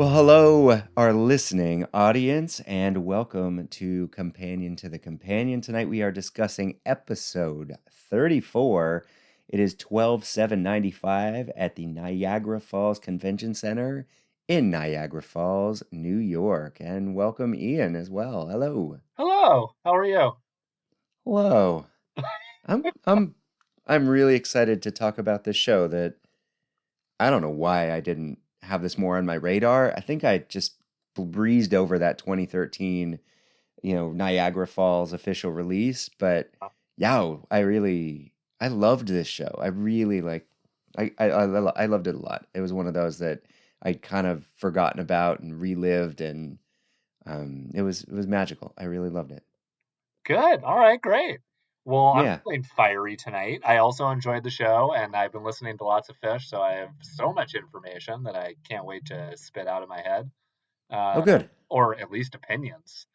Well, hello, our listening audience, and welcome to Companion to the Companion. Tonight we are discussing episode 34. It is 12/7/95 at the Niagara Falls Convention Center in Niagara Falls, New York. And welcome Ian as well. Hello. Hello, how are you? Hello. I'm really excited to talk about this show that I don't know why I didn't have this more on my radar. I think I just breezed over that 2013, Niagara Falls official release, but yeah, I loved this show. I really I loved it a lot. It was one of those that I'd kind of forgotten about and relived, and it was magical. I really loved it. Good. All right, great. Well, I'm Yeah. feeling fiery tonight. I also enjoyed the show, and I've been listening to lots of Phish, so I have so much information that I can't wait to spit out of my head, Oh, uh, good. or at least opinions.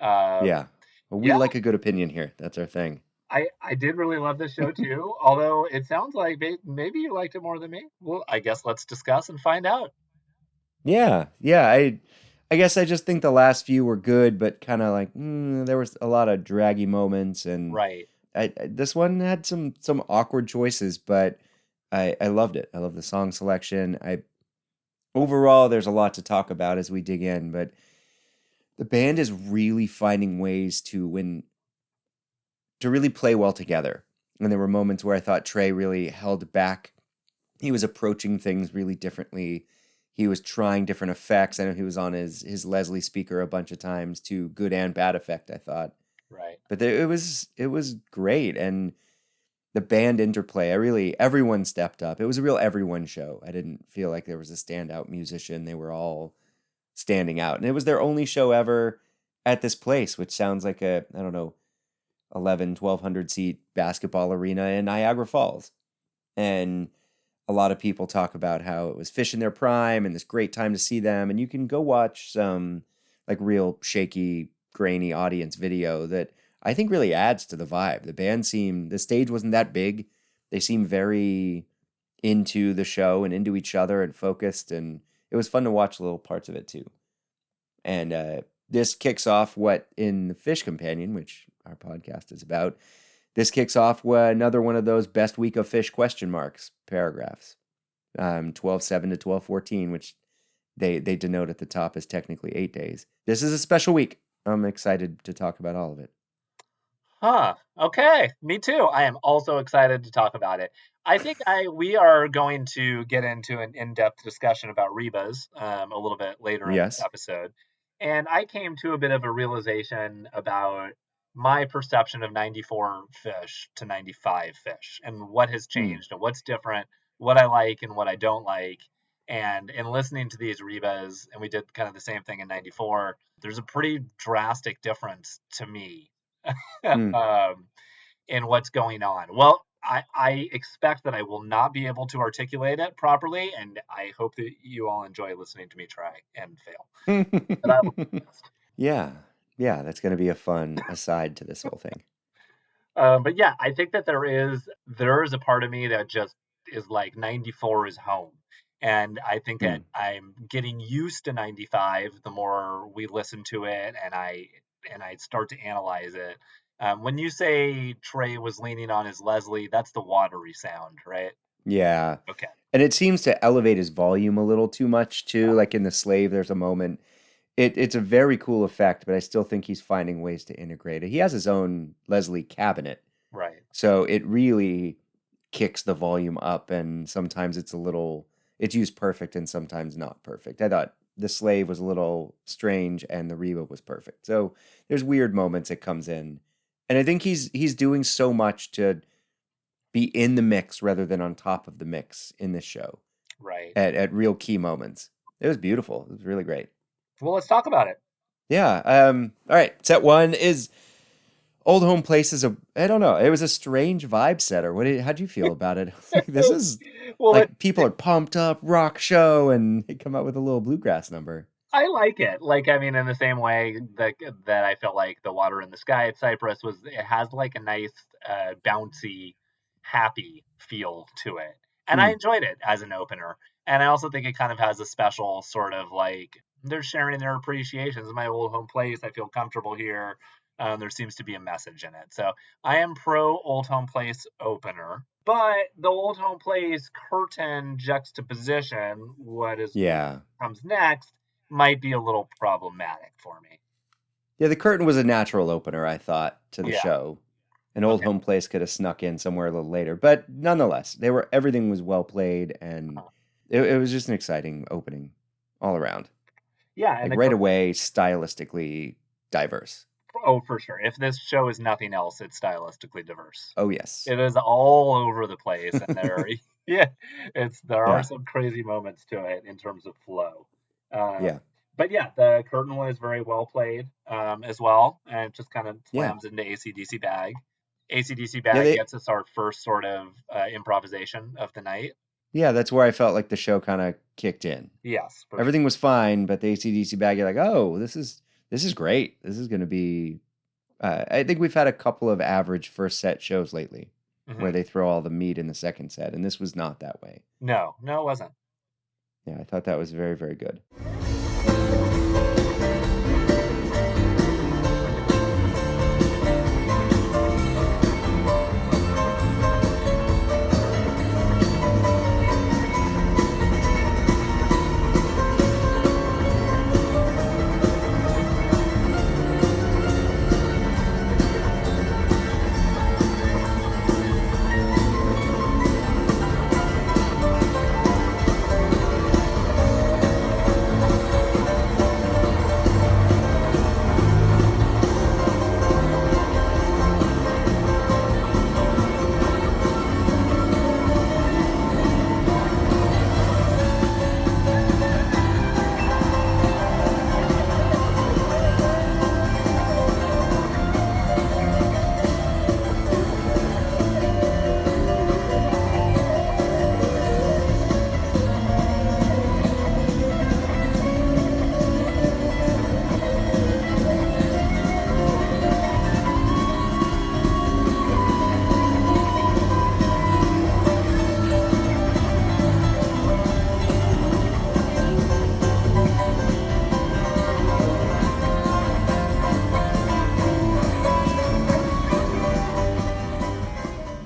Um, Yeah. Well, we yeah, like a good opinion here. That's our thing. I did really love this show too. Although it sounds like maybe you liked it more than me. Well, I guess let's discuss and find out. Yeah, yeah. I guess I just think the last few were good, but kind of like there was a lot of draggy moments, and Right. this one had some awkward choices, but I loved it. I love the song selection. I Overall, there's a lot to talk about as we dig in, but the band is really finding ways to really play well together. And there were moments where I thought Trey really held back. He was approaching things really differently. He was trying different effects. I know he was on his Leslie speaker a bunch of times to good and bad effect, I thought. Right. But it was great, and the band interplay, everyone stepped up. It was a real everyone show. I didn't feel like there was a standout musician. They were all standing out. And it was their only show ever at this place, which sounds like a, I don't know, 1200 seat basketball arena in Niagara Falls. And a lot of people talk about how it was Phish in their prime and this great time to see them. And you can go watch some like real shaky, grainy audience video that I think really adds to the vibe. The stage wasn't that big. They seemed very into the show and into each other and focused. And it was fun to watch little parts of it too. And this kicks off what in the Phish Companion, which our podcast is about, this kicks off another one of those best week of Phish question marks paragraphs. 12/7 to 12/14, which they denote at the top as technically 8 days. This is a special week. I'm excited to talk about all of it. Huh. Okay. Me too. I am also excited to talk about it. I think I we are going to get into an in-depth discussion about Rebas a little bit later in this Yes. episode. And I came to a bit of a realization about my perception of 94 fish to 95 fish and what has Hmm. changed and what's different, what I like and what I don't like. And in listening to these Rebas, and we did kind of the same thing in 94, there's a pretty drastic difference to me Hmm. um, in what's going on. Well, I expect that I will not be able to articulate it properly, and I hope that you all enjoy listening to me try and fail. But I will do my best. Yeah. Yeah, that's going to be a fun aside to this whole thing. But yeah, I think that there is a part of me that just is like 94 is home. And I think that Hmm. I'm getting used to 95 the more we listen to it and I start to analyze it. When you say Trey was leaning on his Leslie, that's the watery sound, right? Yeah. Okay. And it seems to elevate his volume a little too much too. Like in The Slave, there's a moment. It's a very cool effect, but I still think he's finding ways to integrate it. He has his own Leslie cabinet, Right. so it really kicks the volume up, and sometimes it's used perfect and sometimes not perfect. I thought The Slave was a little strange and the Reba was perfect. So there's weird moments it comes in. And I think he's doing so much to be in the mix rather than on top of the mix in this show Right. at real key moments. It was beautiful. It was really great. Well, let's talk about it. Yeah. All right. Set one is Old Home Place is I don't know. It was a strange vibe setter. How'd you feel about it? Like, this is Well, like people are pumped up, rock show, and they come out with a little bluegrass number. I like it. Like, I mean, in the same way that I felt like the water in the sky at Cypress it has like a nice, bouncy, happy feel to it, and I Hmm. enjoyed it as an opener. And I also think it kind of has a special sort of like they're sharing their appreciations. It's my old home place. I feel comfortable here. There seems to be a message in it. So I am pro old home place opener, but the old home place curtain juxtaposition, what Yeah. comes next, might be a little problematic for me. Yeah, the curtain was a natural opener, I thought, to the Yeah. show. An old Okay. home place could have snuck in somewhere a little later, but nonetheless, everything was well played, and Uh-huh. it was just an exciting opening all around. Yeah, and Like the right curtain. away, stylistically diverse. Oh, for sure. If this show is nothing else, it's stylistically diverse. Oh yes, It is all over the place, and yeah, there are yeah, some crazy moments to it in terms of flow. Um, yeah, but yeah, the curtain was very well played as well, and it just kind of yeah, slams into ACDC bag. ACDC yeah. bag gets us our first sort of improvisation of the night. Yeah. That's where I felt like the show kind of kicked in. Yes, for sure. Everything was fine, but the ACDC bag, you're like, oh, this is great. This is going to be. I think we've had a couple of average first set shows lately, where Hmm. they throw all the meat in the second set, and this was not that way. No, no, it wasn't. Yeah, I thought that was very, very good.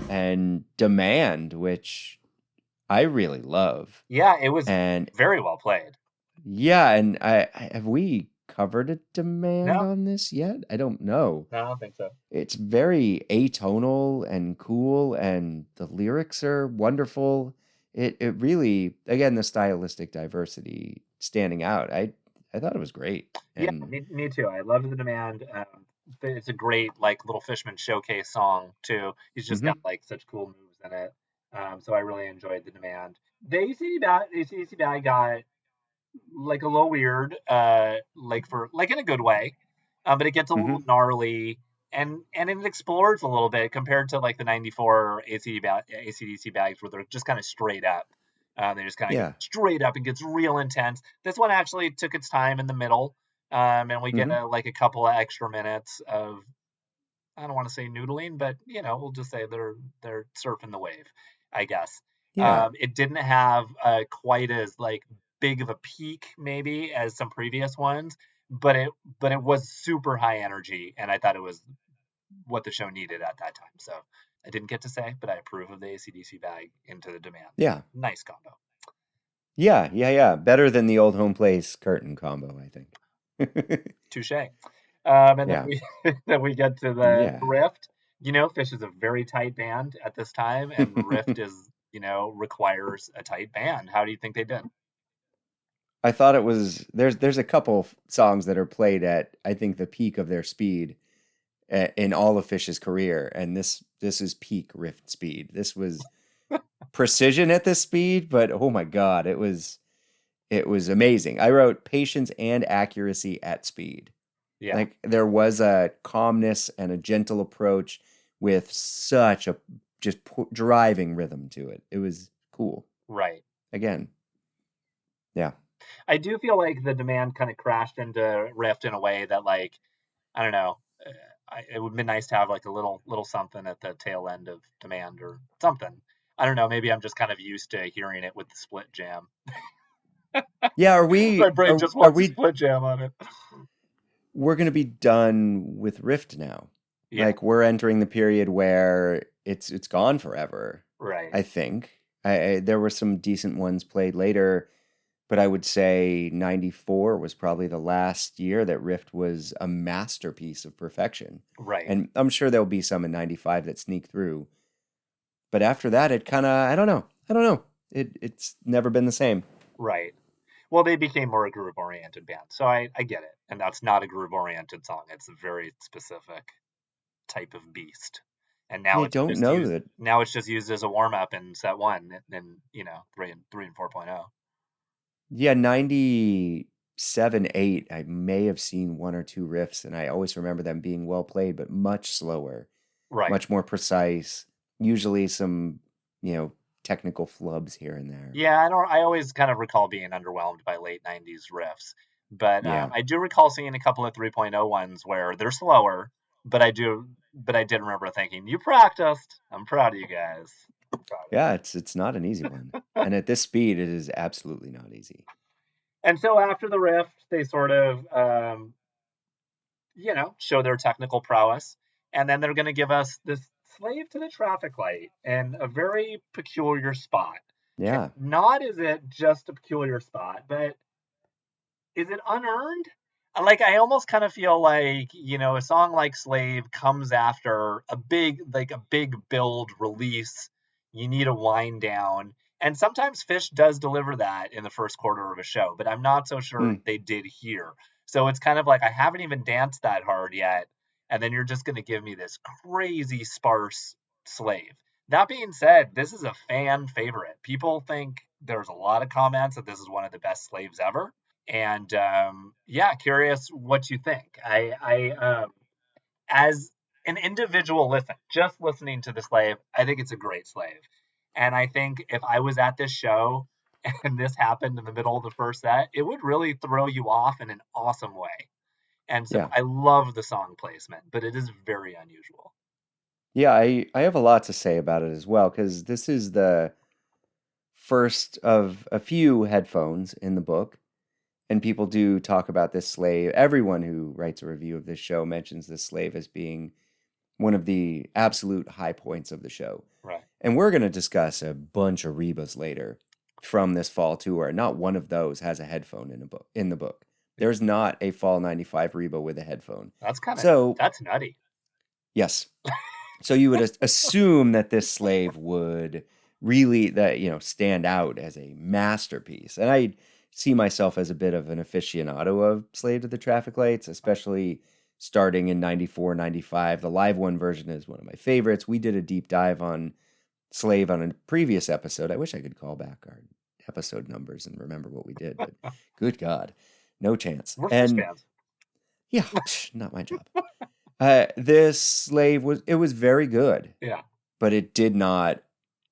And Demand, which I really love. Yeah, it was And very well played. yeah, and have we covered a Demand No, on this yet? I don't know. no, I don't think so. It's very atonal and cool, and the lyrics are wonderful. It really, again, the stylistic diversity standing out. I thought it was great. Yeah, And me too. I loved the demand. It's a great like little Fishman showcase song too. He's just got mhm, like such cool moves in it. So I really enjoyed the demand. The ACDC bag got like a little weird, like for like in a good way, but it gets a little mhm, gnarly and it explores a little bit compared to like the '94 ACDC bags where they're just kind of straight up. They just kind of go yeah, straight up and gets real intense. This one actually took its time in the middle, and we get mhm, like a couple of extra minutes of I don't want to say noodling, but we'll just say they're surfing the wave, I guess. yeah, It didn't have quite as like big of a peak maybe as some previous ones, but it was super high energy, and I thought it was what the show needed at that time. So I didn't get to say, but I approve of the ACDC bag into the demand. yeah, Nice combo. yeah, yeah, yeah. Better than the old home place curtain combo, I think. Touche. And then Yeah, we then we get to the yeah. Rift. Fish is a very tight band at this time, and Rift is requires a tight band. How do you think they did? I thought it was there's a couple songs that are played at I think the peak of their speed in all of Fish's career, and this is peak Rift speed. This was precision at this speed, but oh my god, it was amazing. I wrote patience and accuracy at speed. Yeah, Like there was a calmness and a gentle approach with such a just driving rhythm to it. It was cool. right. Again, yeah. I do feel like the demand kind of crashed into Rift in a way that like I don't know. It would have been nice to have like a little something at the tail end of demand or something. I don't know, maybe I'm just kind of used to hearing it with the split jam. Yeah, My brain just are wants a we split jam on it. we're going to be done with Rift now. Yeah, Like we're entering the period where it's gone forever, right, I think. There were some decent ones played later, but I would say 94 was probably the last year that Rift was a masterpiece of perfection. right, And I'm sure there'll be some in 95 that sneak through. But after that, it kind of, I don't know. I don't know. It's never been the same. right. Well, they became more a groove oriented band, so I get it. And that's not a groove oriented song. It's a very specific type of beast. And Yeah, I don't know that. now it's just used as a warm up in set one and you know, three and 4.0. Yeah, 97, 8, I may have seen one or two riffs, and I always remember them being well played, but much slower, Right. much more precise. Usually some, you know, technical flubs here and there. Yeah, I always kind of recall being underwhelmed by late 90s riffs. But Yeah. I do recall seeing a couple of 3.0 ones where they're slower, but I did remember thinking, "You practiced. I'm proud of you guys." Proud of Yeah, it's not an easy one. you. And at this speed, it is absolutely not easy. And so after the riff, they sort of you know, show their technical prowess. And then they're going to give us this slave to the traffic light in a very peculiar spot. And Yeah. not is it just a peculiar spot, but is it unearned? Like I almost kind of feel like, you know, a song like Slave comes after a big build release. You need a wind down. And sometimes Fish does deliver that in the first quarter of a show, but I'm not so sure Hmm. they did here. So it's kind of like I haven't even danced that hard yet, and then you're just going to give me this crazy sparse Slave. That being said, this is a fan favorite. People think there's a lot of comments that this is one of the best Slaves ever, and yeah, curious what you think. As an individual listen, just listening to the Slave, I think it's a great Slave. And I think if I was at this show and this happened in the middle of the first set, it would really throw you off in an awesome way. And so Yeah. I love the song placement, but it is very unusual. Yeah, I have a lot to say about it as well, because this is the first of a few headphones in the book. And people do talk about this slave. Everyone who writes a review of this show mentions this slave as being one of the absolute high points of the show. Right. And we're going to discuss a bunch of Rebas later from this fall tour. Not one of those has a headphone in a book in the book. There's not a fall 95 Reba with a headphone. So, That's nutty. yes. So you would assume that this slave would really stand out as a masterpiece. And I see myself as a bit of an aficionado of Slave to the Traffic Lights, especially starting in 94, 95. The live one version is one of my favorites. We did a deep dive on Slave on a previous episode. I wish I could call back our episode numbers and remember what we did, but good God, no chance. We're Fish And fans. yeah, not my job. This Slave was very good, Yeah. but it did not.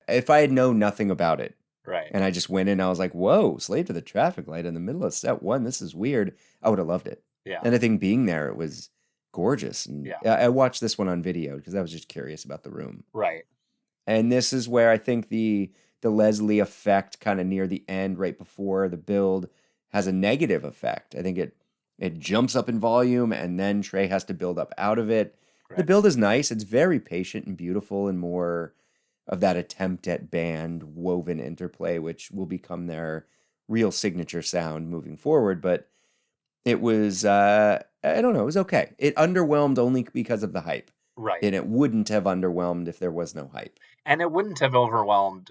If I had known nothing about it Right. and I just went in, I was like, "Whoa, Slave to the Traffic Light in the middle of set one. This is weird." I would have loved it. Yeah. And I think being there, it was gorgeous. And Yeah. I watched this one on video because I was just curious about the room. Right. And this is where I think the Leslie effect kind of near the end, right before the build, has a negative effect. I think it jumps up in volume and then Trey has to build up out of it. The Right. build is nice. It's very patient and beautiful and more of that attempt at band woven interplay, which will become their real signature sound moving forward. But it was I don't know, it was okay. It underwhelmed only because of the hype. Right. And it wouldn't have underwhelmed if there was no hype. And it wouldn't have underwhelmed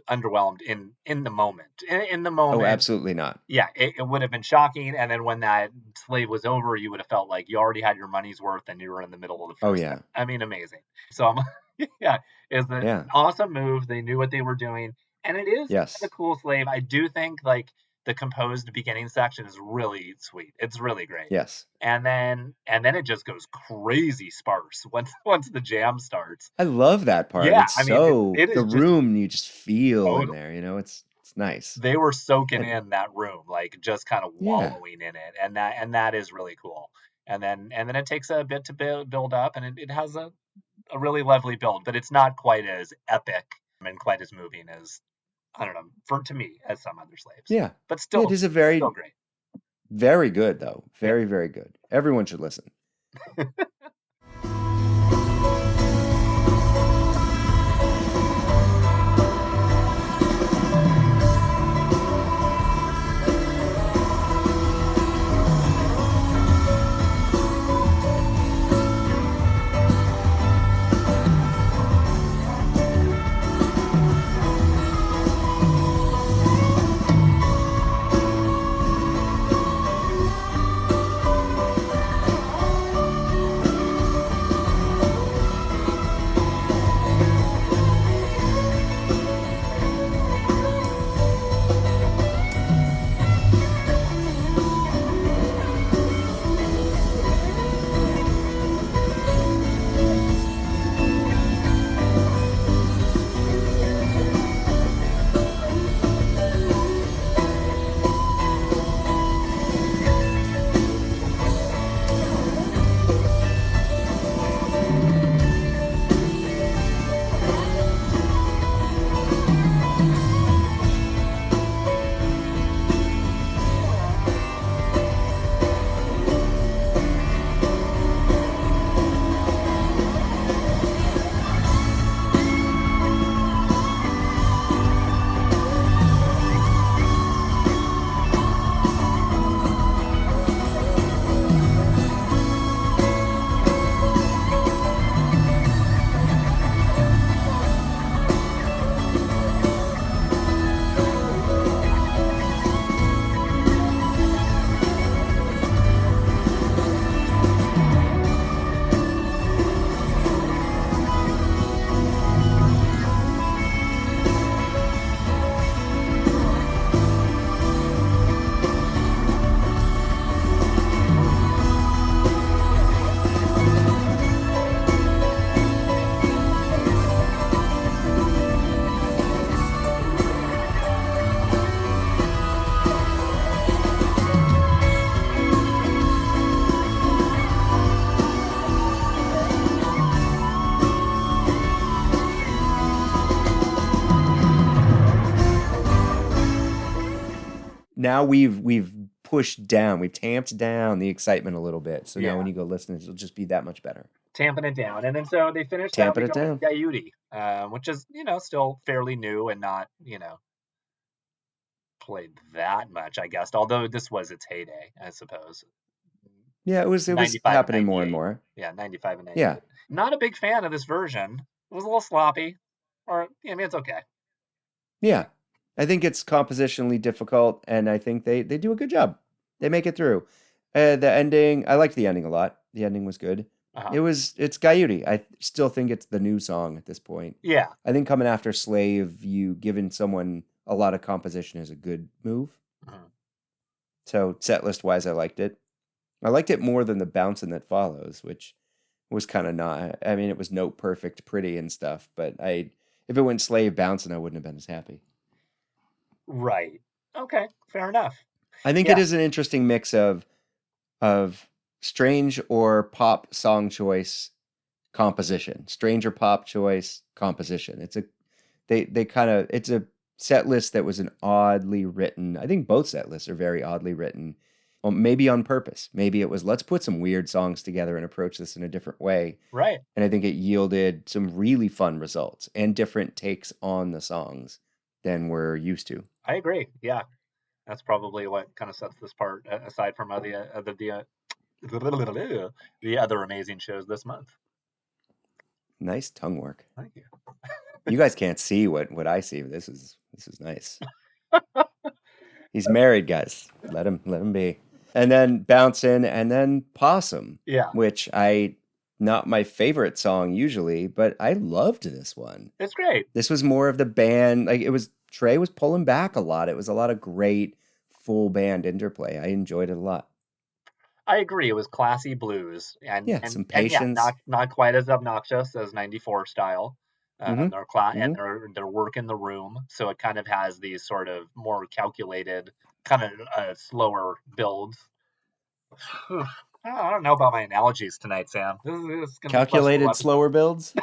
in the moment. In the Oh, moment, absolutely not. yeah, it would have been shocking. And then when that Slave was over, you would have felt like you already had your money's worth and you were in the middle of the Oh first set. yeah. I mean, amazing. So I'm yeah, it's an Yeah. awesome move. They knew what they were doing, and it is a Yes. cool Slave. I do think like the composed beginning section is really sweet. It's really great. Yes. And then it just goes crazy sparse once the jam starts. I love that part. Yeah, It's I mean so it the is just room you just feel in totally. there, it's nice. They were soaking And in that room, like just kind of yeah. wallowing in it, and that is really cool. And then it takes a bit to build up, and it has a really lovely build, but it's not quite as epic and quite as moving as, I don't know, to me, as some other slaves. Yeah. But Yeah, still, it is a still very, great. very good, though. Yeah. Very, very good. Everyone should listen. Now we've pushed down, we've tamped down the excitement a little bit. So now Yeah. when you go listen, it'll just be that much better. Tamping it down. And then so they finished out, Tamping we it go with down. Gaiuti, which is, still fairly new and not, played that much, I guess. Although this was its heyday, I suppose. Yeah, it was 95 and happening more and 98. more. Yeah, 95 and Yeah. 98. Not a big fan of this version. It was a little sloppy. Or, I mean, it's okay. Yeah. I think it's compositionally difficult, and I think they do a good job. They make it through. The ending, I liked the ending a lot. The ending was good. Uh-huh. It's Gaiuti. I still think it's the new song at this point. Yeah. I think coming after Slave, you giving someone a lot of composition is a good move. Mhm. So set list wise, I liked it. I liked it more than the bouncing that follows, which was kind of not. I mean, it was note perfect, pretty and stuff, but if it went Slave bouncing, I wouldn't have been as happy. Right. Okay. Fair enough. I think it Yeah. is an interesting mix of strange or pop song choice composition, strange or pop choice composition. They kind of it's a set list that was an oddly written. I think both set lists are very oddly written. Maybe on purpose. Maybe it was let's put some weird songs together and approach this in a different way. Right. And I think it yielded some really fun results and different takes on the songs than we're used to. I agree. Yeah. That's probably what kind of sets this part aside from the other amazing shows this month. Nice tongue work. Thank you. You guys can't see what I see. This is nice. He's married, guys. Let him be. And then Bounce In, and then Possum, Yeah. which I not my favorite song usually, but I loved this one. It's great. This was more of the band, like it was Trey was pulling back a lot. It was a lot of great full band interplay. I enjoyed it a lot. I agree. It was classy blues, and Yeah, and some and yeah, patience. not quite as obnoxious as '94 style. Mm-hmm. And Mm-hmm. they're working the room, so it kind of has these sort of more calculated, kind of slower builds. I don't know about my analogies tonight, Sam. This is going to be Calculated questionable slower builds.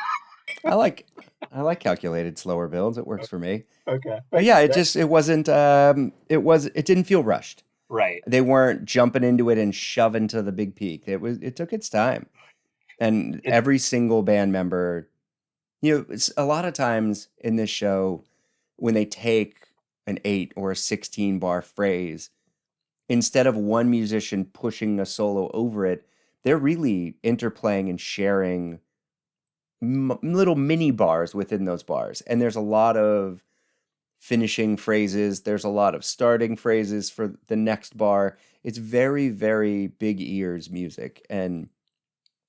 I like I like calculated slower builds. It works for me. Okay. But But yeah, that, it wasn't it didn't feel rushed. right. They weren't jumping into it and shoving to the big peak. It took its time. And It's every single band member, it's a lot of times in this show when they take an 8 or a 16 bar phrase, instead of one musician pushing a solo over it, they're really interplaying and sharing little mini bars within those bars. And there's a lot of finishing phrases, there's a lot of starting phrases for the next bar. It's very, very big ears music. And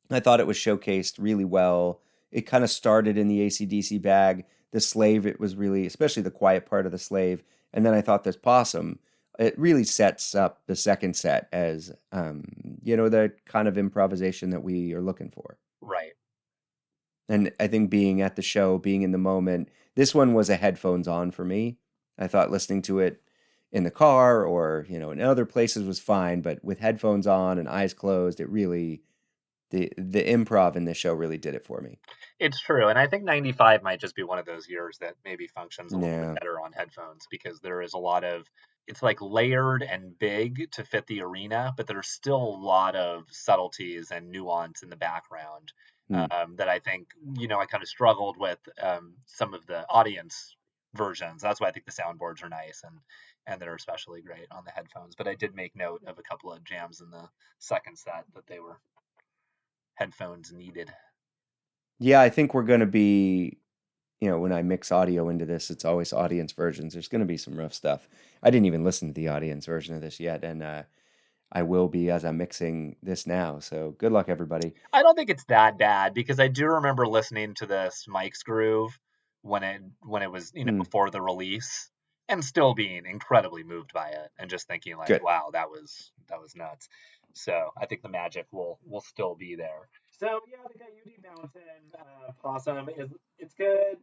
I thought it was showcased really well. It kind of started in the AC/DC bag. The Slave, it was really, especially the quiet part of the Slave. And then I thought this Possum, it really sets up the second set as, the kind of improvisation that we are looking for. right. And I think being at the show, being in the moment, this one was a headphones on for me. I thought listening to it in the car or, in other places was fine, but with headphones on and eyes closed, it really the improv in this show really did it for me. It's true. And I think 95 might just be one of those years that maybe functions a little bit Yeah. better on headphones because there is a lot of, it's like layered and big to fit the arena, but there's still a lot of subtleties and nuance in the background Hmm. that I think, I kind of struggled with some of the audience versions. That's why I think the soundboards are nice and they're especially great on the headphones. But I did make note of a couple of jams in the second set that they were headphones needed. Yeah, I think we're going to be, when I mix audio into this, it's always audience versions. There's going to be some rough stuff. I didn't even listen to the audience version of this yet, and I will be as I'm mixing this now. So good luck, everybody. I don't think it's that bad because I do remember listening to this Mike's Groove when it was, Hmm. before the release and still being incredibly moved by it and just thinking like, Good. wow, that was nuts. So I think the magic will still be there. So yeah, the Coyote Bouncing Possum is it's good.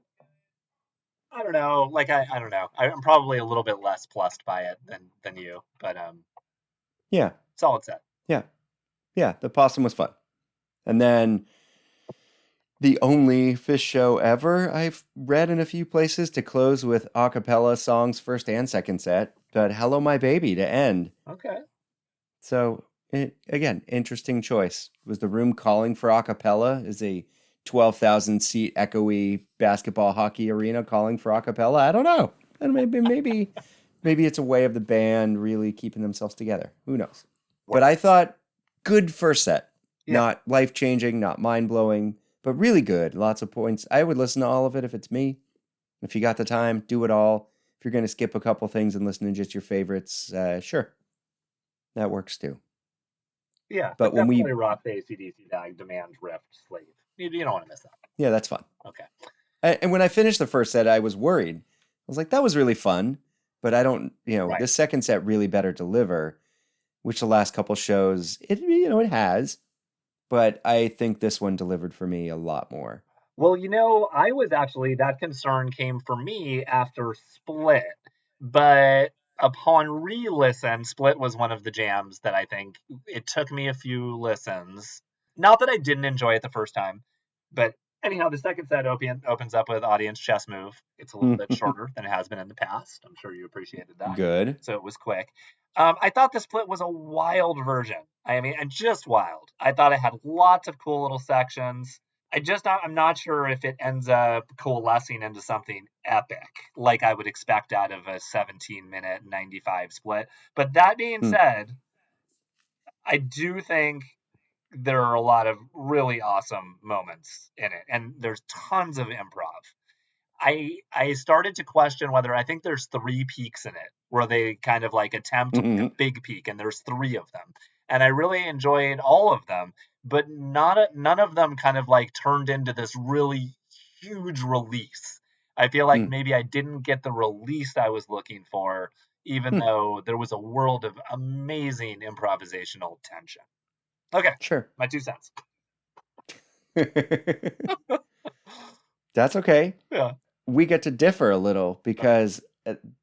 I don't know. Like I don't know. I'm probably a little bit less plussed by it than you, but Yeah. solid set. Yeah. Yeah. The Possum was fun. And then the only Fish show ever I've read in a few places to close with a cappella songs first and second set, but Hello My Baby to end. Okay. So, again, interesting choice. Was the room calling for a cappella? Is a 12,000 seat echoey basketball hockey arena calling for a cappella? I don't know. And maybe it's a way of the band really keeping themselves together. Who knows? But Work. I thought good first set. Yeah. Not life-changing, not mind-blowing, but really good. Lots of points. I would listen to all of it if it's me. If you got the time, do it all. If you're going to skip a couple things and listen to just your favorites, sure. That works too. Yeah, but But when definitely we, rock the AC/DC Dag Demand Rift Slave. You don't want to miss that. yeah, that's fun. Okay. And when I finished the first set, I was worried. I was like, that was really fun, but I don't, Right. the second set really better deliver, which the last couple shows, it has, but I think this one delivered for me a lot more. Well, I was actually that concern came for me after Split, but upon re-listen, Split was one of the jams that I think it took me a few listens. Not that I didn't enjoy it the first time, but anyhow, the second set opens up with audience chess move. It's a little bit shorter than it has been in the past. I'm sure you appreciated that. Good. So it was quick. I thought the Split was a wild version. I mean, and just wild. I thought it had lots of cool little sections. I'm not sure if it ends up coalescing into something epic like I would expect out of a 17-minute 95 split. But that being Hmm. said, I do think there are a lot of really awesome moments in it, and there's tons of improv. I started to question whether I think there's three peaks in it where they kind of like attempt like a big peak, and there's three of them, and I really enjoyed all of them, but none of them kind of like turned into this really huge release. I feel like Hmm. maybe I didn't get the release I was looking for, even Hmm. though there was a world of amazing improvisational tension. Okay, Sure. my 2 cents. That's okay. Yeah. We get to differ a little because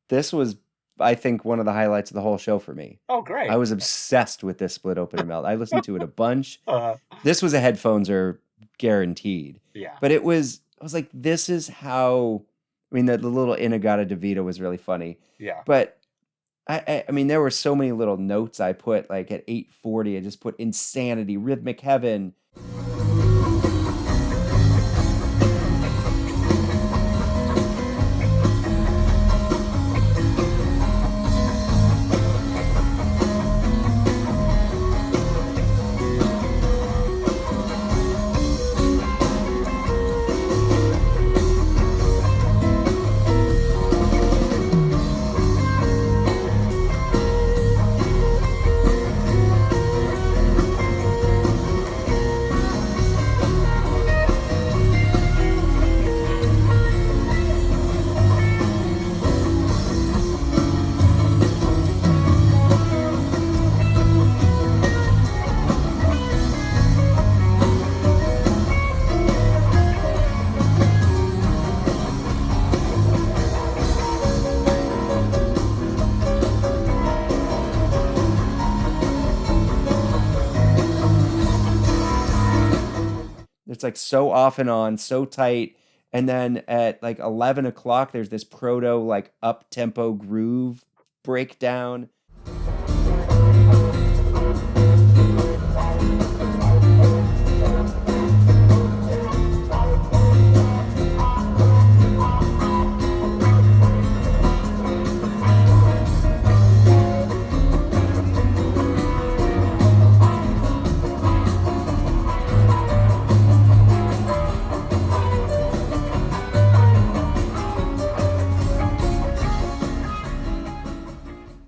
this was, I think, one of the highlights of the whole show for me. Oh, I great. was obsessed with this split open and melt. I listened to it a bunch. Uh, This was a headphones are guaranteed, yeah. but it was was like, this is how. I mean, the little Inagata DeVito was really funny, Yeah. but I mean, there were so many little notes I put. Like at 8:40, I just put insanity, rhythmic heaven. It's like so off and on, so tight. And then at like 11 o'clock, there's this proto like up tempo groove breakdown.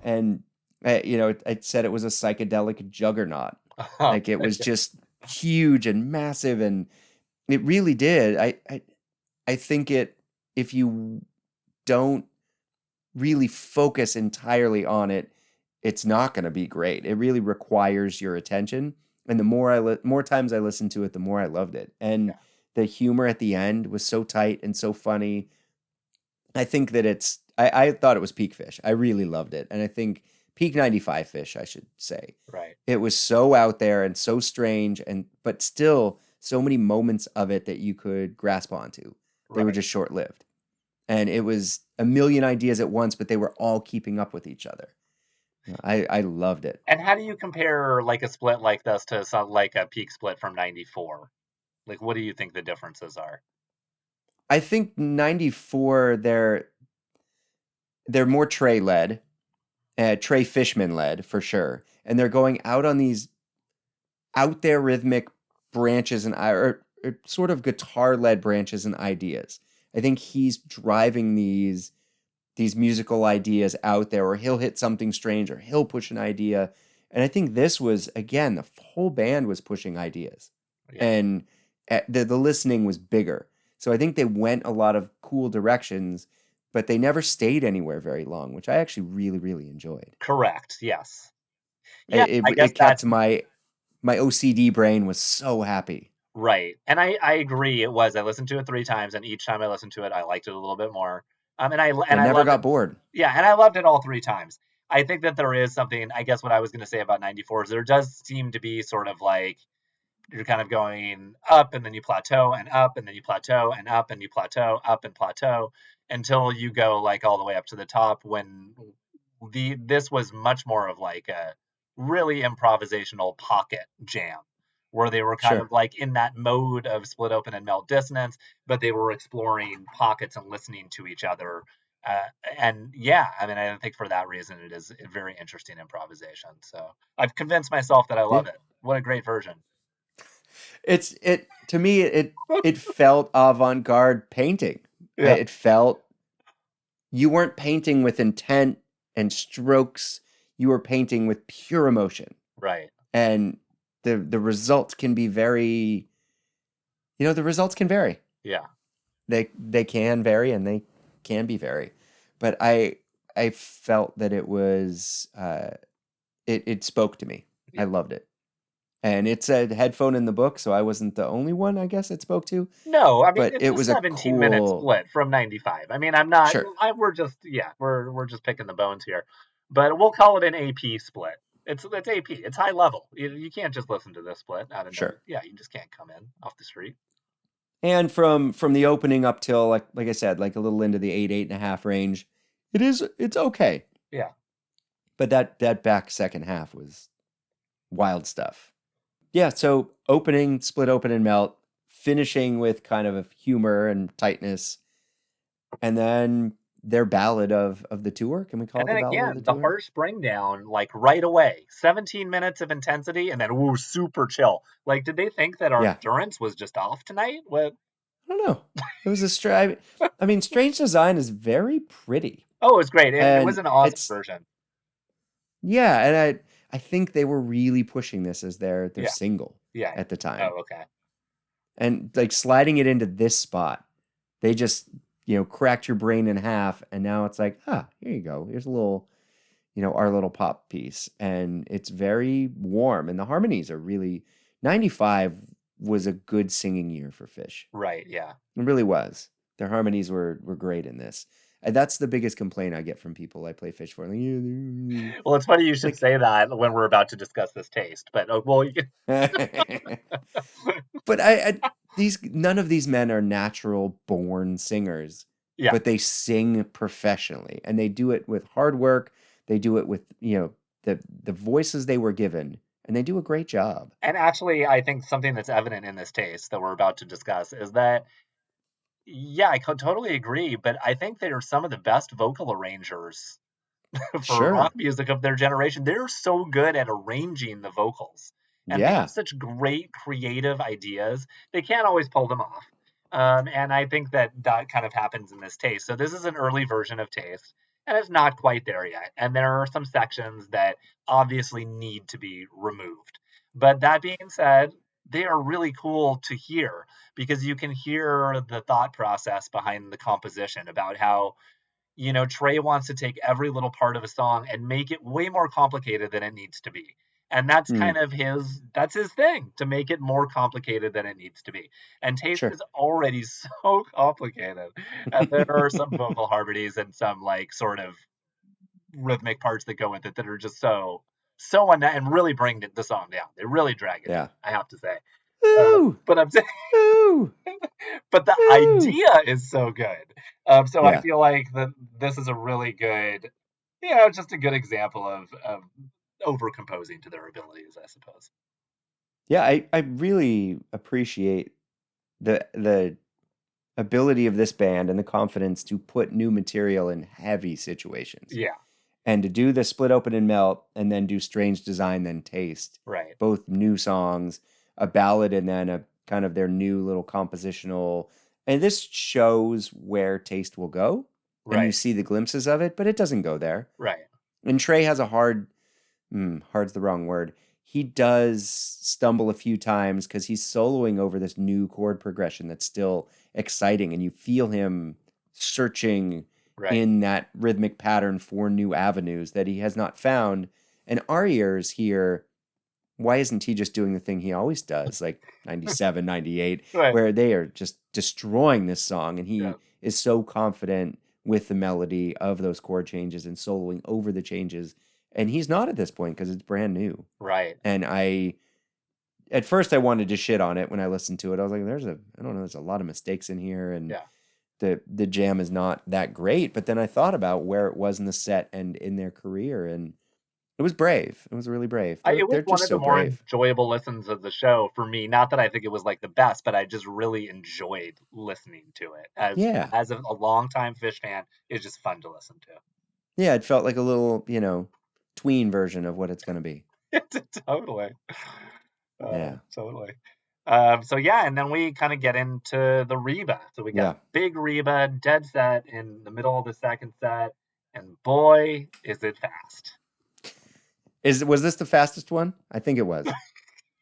And it said it was a psychedelic juggernaut. Like it was just huge and massive, and it really did. I think if you don't really focus entirely on it, it's not going to be great. It really requires your attention. And the more times I listened to it, the more I loved it. And Yeah. the humor at the end was so tight and so funny. I think that I thought it was peak Phish. I really loved it. And I think peak 95 Phish, I should say. Right. It was so out there and so strange, but still so many moments of it that you could grasp onto. They were Right. just short lived. And it was a million ideas at once, but they were all keeping up with each other. I loved it. And how do you compare like a split like this to some like a peak split from 94? Like what do you think the differences are? I think 94 they're more Trey led, Trey Fishman led for sure. And they're going out on these out there rhythmic branches or sort of guitar led branches and ideas. I think he's driving these musical ideas out there, or he'll hit something strange, or he'll push an idea. And I think this was, again, the whole band was pushing ideas, Yeah. and the listening was bigger. So I think they went a lot of cool directions, but they never stayed anywhere very long, which I actually really, really enjoyed. Correct. Yes. Yeah, It, I it, guess it kept that's my OCD brain was so happy. right. And I agree it was. I listened to it 3 times and each time I listened to it I liked it a little bit more. I And I never loved it. got bored. Yeah, and I loved it all 3 times. I think that there is something I guess what I was going to say about 94 is there does seem to be sort of like you're kind of going up and then you plateau and up and then you plateau and up and you plateau, up and plateau until you go like all the way up to the top when this was much more of like a really improvisational pocket jam where they were kind of Sure. like in that mode of split open and melt dissonance, but they were exploring pockets and listening to each other. Uh, and yeah, I mean, I think for that reason, it is a very interesting improvisation. So I've convinced myself that I Yeah. love it. What a great version. It to me it felt avant-garde painting. Yeah. It felt you weren't painting with intent and strokes. You were painting with pure emotion. Right. And the results can be very, the results can vary. Yeah. They can vary, and they can be vary. But I felt that it was it spoke to me. I Yeah. loved it. And it said headphone in the book, so I wasn't the only one I guess it spoke to. No, I mean But it's it a was a 17-minute cool. split from 95. I mean, I'm not. Sure. We're just yeah, we're just picking the bones here, but we'll call it an AP split. It's AP. It's high level. You can't just listen to this split out of no. Sure. Yeah, you just can't come in off the street. And from the opening up till like I said, like a little into the 8.5 range, it's okay. Yeah. But that back second half was wild stuff. Yeah, so opening, split open and melt, finishing with kind of a humor and tightness, and then their ballad of the tour. Can we call And it the then ballad of the again, the tour? harsh bring down, like right away, 17 minutes of intensity, and then ooh, super chill. Like, did they think that our Yeah. endurance was just off tonight? What? I don't know. It was a I mean, Strange Design is very pretty. Oh, it's great. It was And an awesome it's version. yeah, and I think they were really pushing this as their Yeah. single Yeah. at the time. Oh, okay. And like sliding it into this spot, they just, cracked your brain in half and now it's like, here you go. Here's a little, our little pop piece. And it's very warm and the harmonies are really 95 was a good singing year for Phish. Right. Yeah. It really was. Their harmonies were great in this. And that's the biggest complaint I get from people I play Phish for. Like, yeah, Well, it's funny you should like say that when we're about to discuss this taste, but well, you can, but I these none of these men are natural born singers, yeah. but they sing professionally and they do it with hard work. They do it with, the voices they were given and they do a great job. And actually, I think something that's evident in this taste that we're about to discuss is that, yeah, I could totally agree, but I think they are some of the best vocal arrangers for rock Sure. music of their generation. They're so good at arranging the vocals, and they have Yeah. such great creative ideas. They can't always pull them off. And I think that that kind of happens in this taste. So this is an early version of taste, and it's not quite there yet. And there are some sections that obviously need to be removed. But that being said, they are really cool to hear because you can hear the thought process behind the composition about how Trey wants to take every little part of a song and make it way more complicated than it needs to be. And that's Mm, kind of that's his thing, to make it more complicated than it needs to be. And Taste sure. is already so complicated. And there are some vocal harmonies and some like sort of rhythmic parts that go with it that are just and really bring the song down. They really drag it down, Yeah. I have to say. Ooh. But I'm saying Ooh. but the Ooh. idea is so good. So I Yeah. feel like that this is a really good, just a good example of overcomposing to their abilities, I suppose. Yeah, I really appreciate the ability of this band and the confidence to put new material in heavy situations Yeah, and to do the split open and melt and then do Strange Design then Taste, right, both new songs, a ballad and then a kind of their new little compositional, and this shows where Taste will go and you right, see the glimpses of it, but it doesn't go there. right, And Trey has a hard's the wrong word. He does stumble a few times because he's soloing over this new chord progression that's still exciting, and you feel him searching right. in that rhythmic pattern for new avenues that he has not found. And our ears here, why isn't he just doing the thing he always does, like 97, 98, Right. where they are just destroying this song, and Yeah. he is so confident with the melody of those chord changes and soloing over the changes. And he's not at this point because it's brand new. Right. And at first I wanted to shit on it when I listened to it. I was like, I don't know, there's a lot of mistakes in here and Yeah. the jam is not that great. But then I thought about where it was in the set and in their career, and it was brave. It was really brave. It was They're one just of the so more brave. enjoyable listens of the show for me. Not that I think it was like the best, but I just really enjoyed listening to it. Yeah. As a longtime Fish fan, it's just fun to listen Yeah, it felt like a little, tween version of what it's going to be. to. Totally. Yeah. Totally. So yeah, and then we kind of get into the Reba. So we got Yeah. big Reba, dead set in the middle of the second set, and boy, is it fast. Was this the fastest one? I think it was.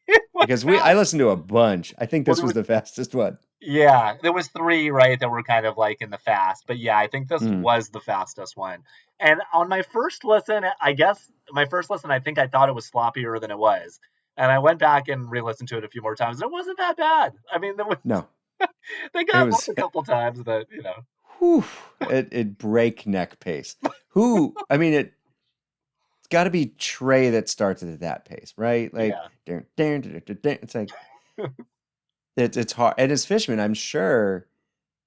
It was Because I fast. listened to a bunch. I think Well, this was the fastest one. there was three, right, that were kind of like in the fast, but yeah, I think this Mm. was the fastest one. And on my first listen, I think I thought it was sloppier than it was. And I went back and re-listened to it a few more times, and it wasn't that bad. I mean, No. they It got up was a couple times, but whew, it breakneck pace. Who? I mean, it's got to be Trey that starts at that pace, right? Like, yeah. it's like it's hard. And as Fishman, I'm sure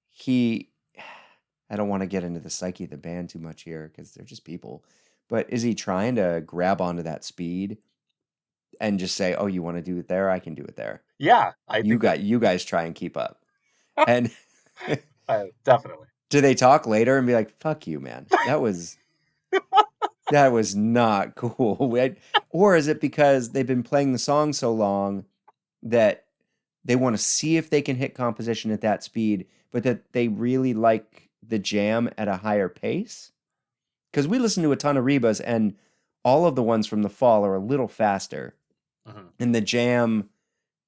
he. I don't want to get into the psyche of the band too much here because they're just people. But is he trying to grab onto that speed and just say, "Oh, you want to do it there? I can do it there. Yeah, I You think that got you guys try and keep up." And definitely. do they talk later and be like, "Fuck you, man. That was not cool." Or is it because they've been playing the song so long that they want to see if they can hit composition at that speed, but that they really like the jam at a higher pace? Because we listen to a ton of Rebas, and all of the ones from the fall are a little faster. Mhm. And the jam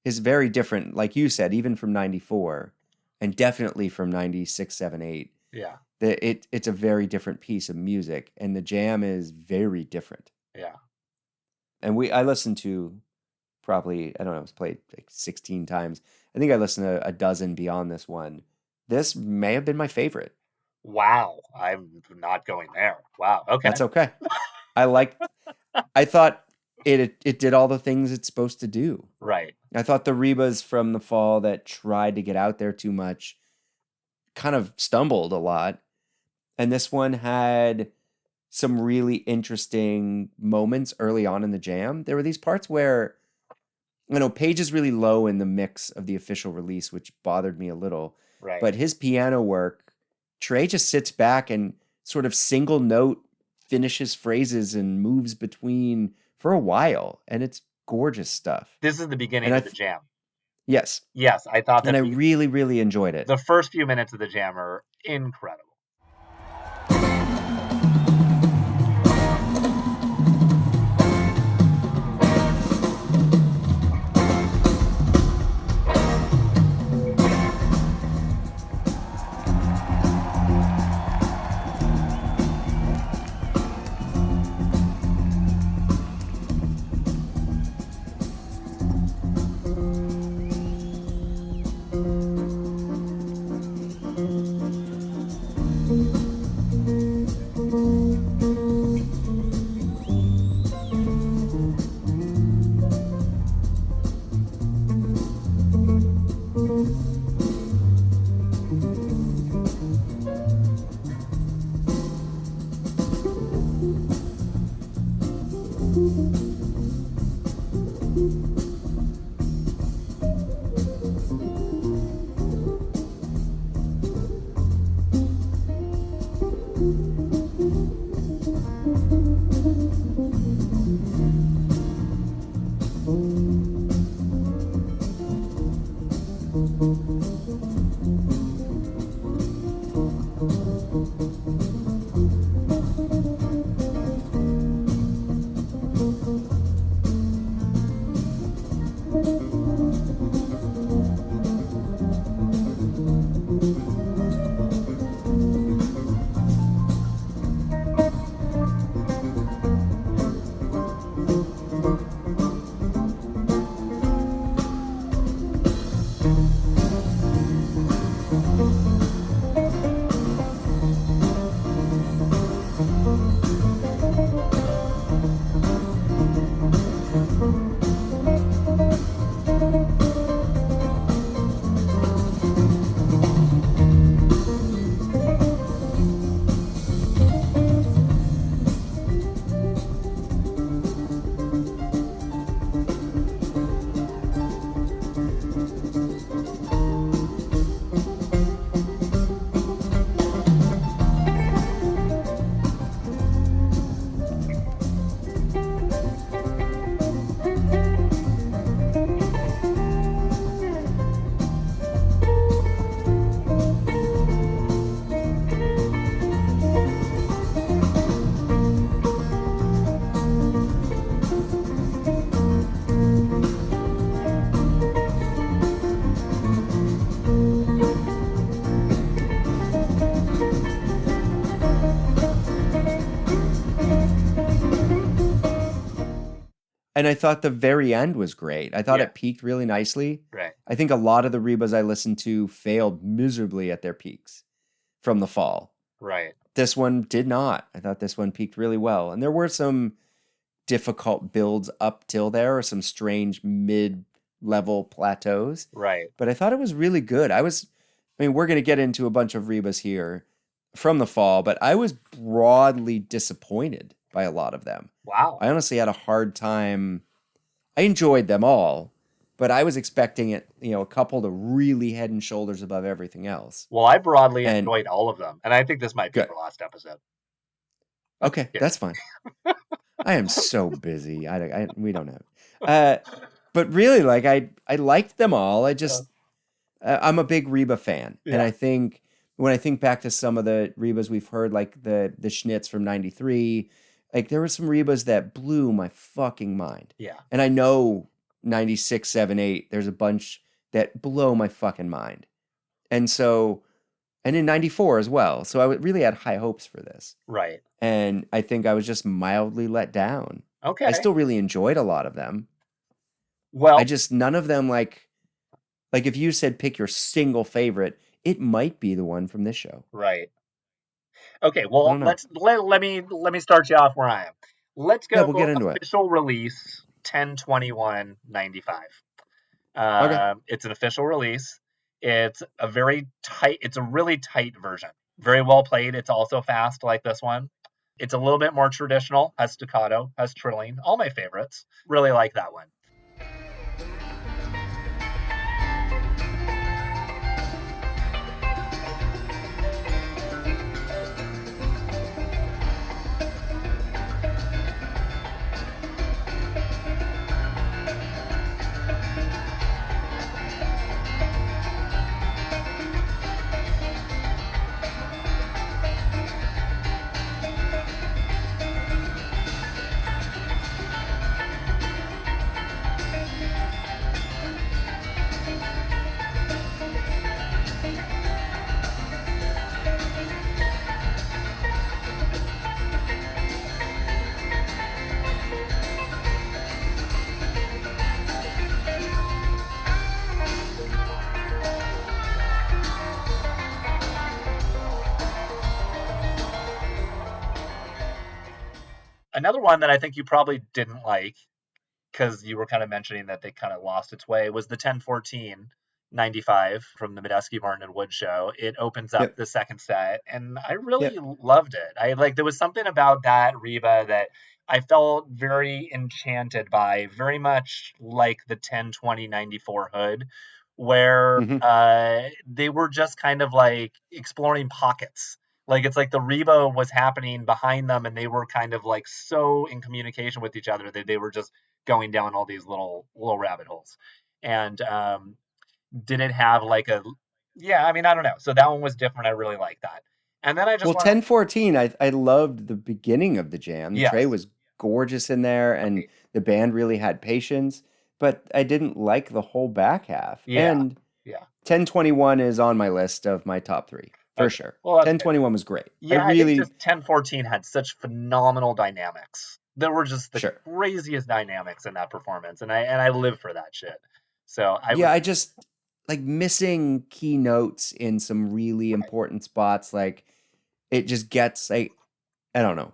is very different, like you said, even from 94, and definitely from 96, 7, 8. Yeah, It's a very different piece of music, and the jam is very different. yeah. And I listened to probably, I don't know, it's played like 16 times. I think I listened to a dozen beyond this one. This may have been my favorite. Wow, I'm not going there. Wow, okay. That's okay. I thought it did all the things it's supposed to do. Right. I thought the Rebas from the fall that tried to get out there too much kind of stumbled a lot. And this one had some really interesting moments early on in the jam. There were these parts where, Page is really low in the mix of the official release, which bothered me a little. Right. But his piano work, Trey just sits back and sort of single note finishes phrases and moves between for a while. And it's gorgeous stuff. This is the And beginning of the jam. yes. Yes, I thought And that I really, really enjoyed it. the first few minutes of the jam are incredible. And I thought the very end was great. I thought Yeah, it peaked really nicely. right. I think a lot of the Rebas I listened to failed miserably at their peaks from the fall. Right. This one did not. I thought this one peaked really well. And there were some difficult builds up till there, or some strange mid level plateaus. Right. But I thought it was really good. I mean, we're going to get into a bunch of Rebas here from the fall, but I was broadly disappointed by a lot of them. Wow. I honestly had a hard time. I enjoyed them all, but I was expecting it, a couple to really head and shoulders above everything else. Well, I broadly And enjoyed all of them, and I think this might be good. our last episode. I'm Okay, kidding. that's fine. I am so busy. We don't have. Uh, but really, like I liked them all. Yeah. I'm a big Reba fan, and Yeah. I think when I think back to some of the Rebas we've heard, like the Schnitz from '93, like there were some Rebas that blew my fucking mind. Yeah. And I know '96, '7, '8, there's a bunch that blow my fucking mind. And so, and in '94 as well. So really had high hopes for this. Right. And I think I was just mildly let down. I Okay. still really enjoyed a lot of them. I Well, just, none of them like if you said pick your single favorite, it might be the one from this show. right. Okay. I Well, don't know. let me start you off where I am. Let's Yeah, go we'll get into it. official release 10/21/95. Okay. It's an official release. It's a very tight. It's a really tight version. Very well played. It's also fast like this one. It's a little bit more traditional. Has staccato. Has trilling. All my favorites. Really like that one. Another one that I think you probably didn't like because you were kind of mentioning that they kind of lost its way was the 10/14/95 from the Medeski Martin and Wood show. It opens up Yep. the second set, and I really Yep. loved it. I like there was something about that Reba that I felt very enchanted by, very much like the 10/20/94 hood, where Hmm. they were just kind of like exploring pockets. Like it's like the Reba was happening behind them, and they were kind of like so in communication with each other that they were just going down all these little rabbit holes. And did it have like a yeah, I mean, I don't know. So that one was different. I really like that. And then I just Well, want to 1014, I loved the beginning of the jam. The Trey yes, was gorgeous in there, and right. the band really had patience, but I didn't like the whole back half. Yeah, And yeah. 1021 is on my list of my top three, for Okay. sure. Well, that's good. 1021 was great. I Yeah, I think really, just 10/14 had such phenomenal dynamics. There were just the sure. craziest dynamics in that performance, and I live for that shit. So I Yeah, was I just like missing key notes in some really right. important spots. Like it just gets like, I don't know.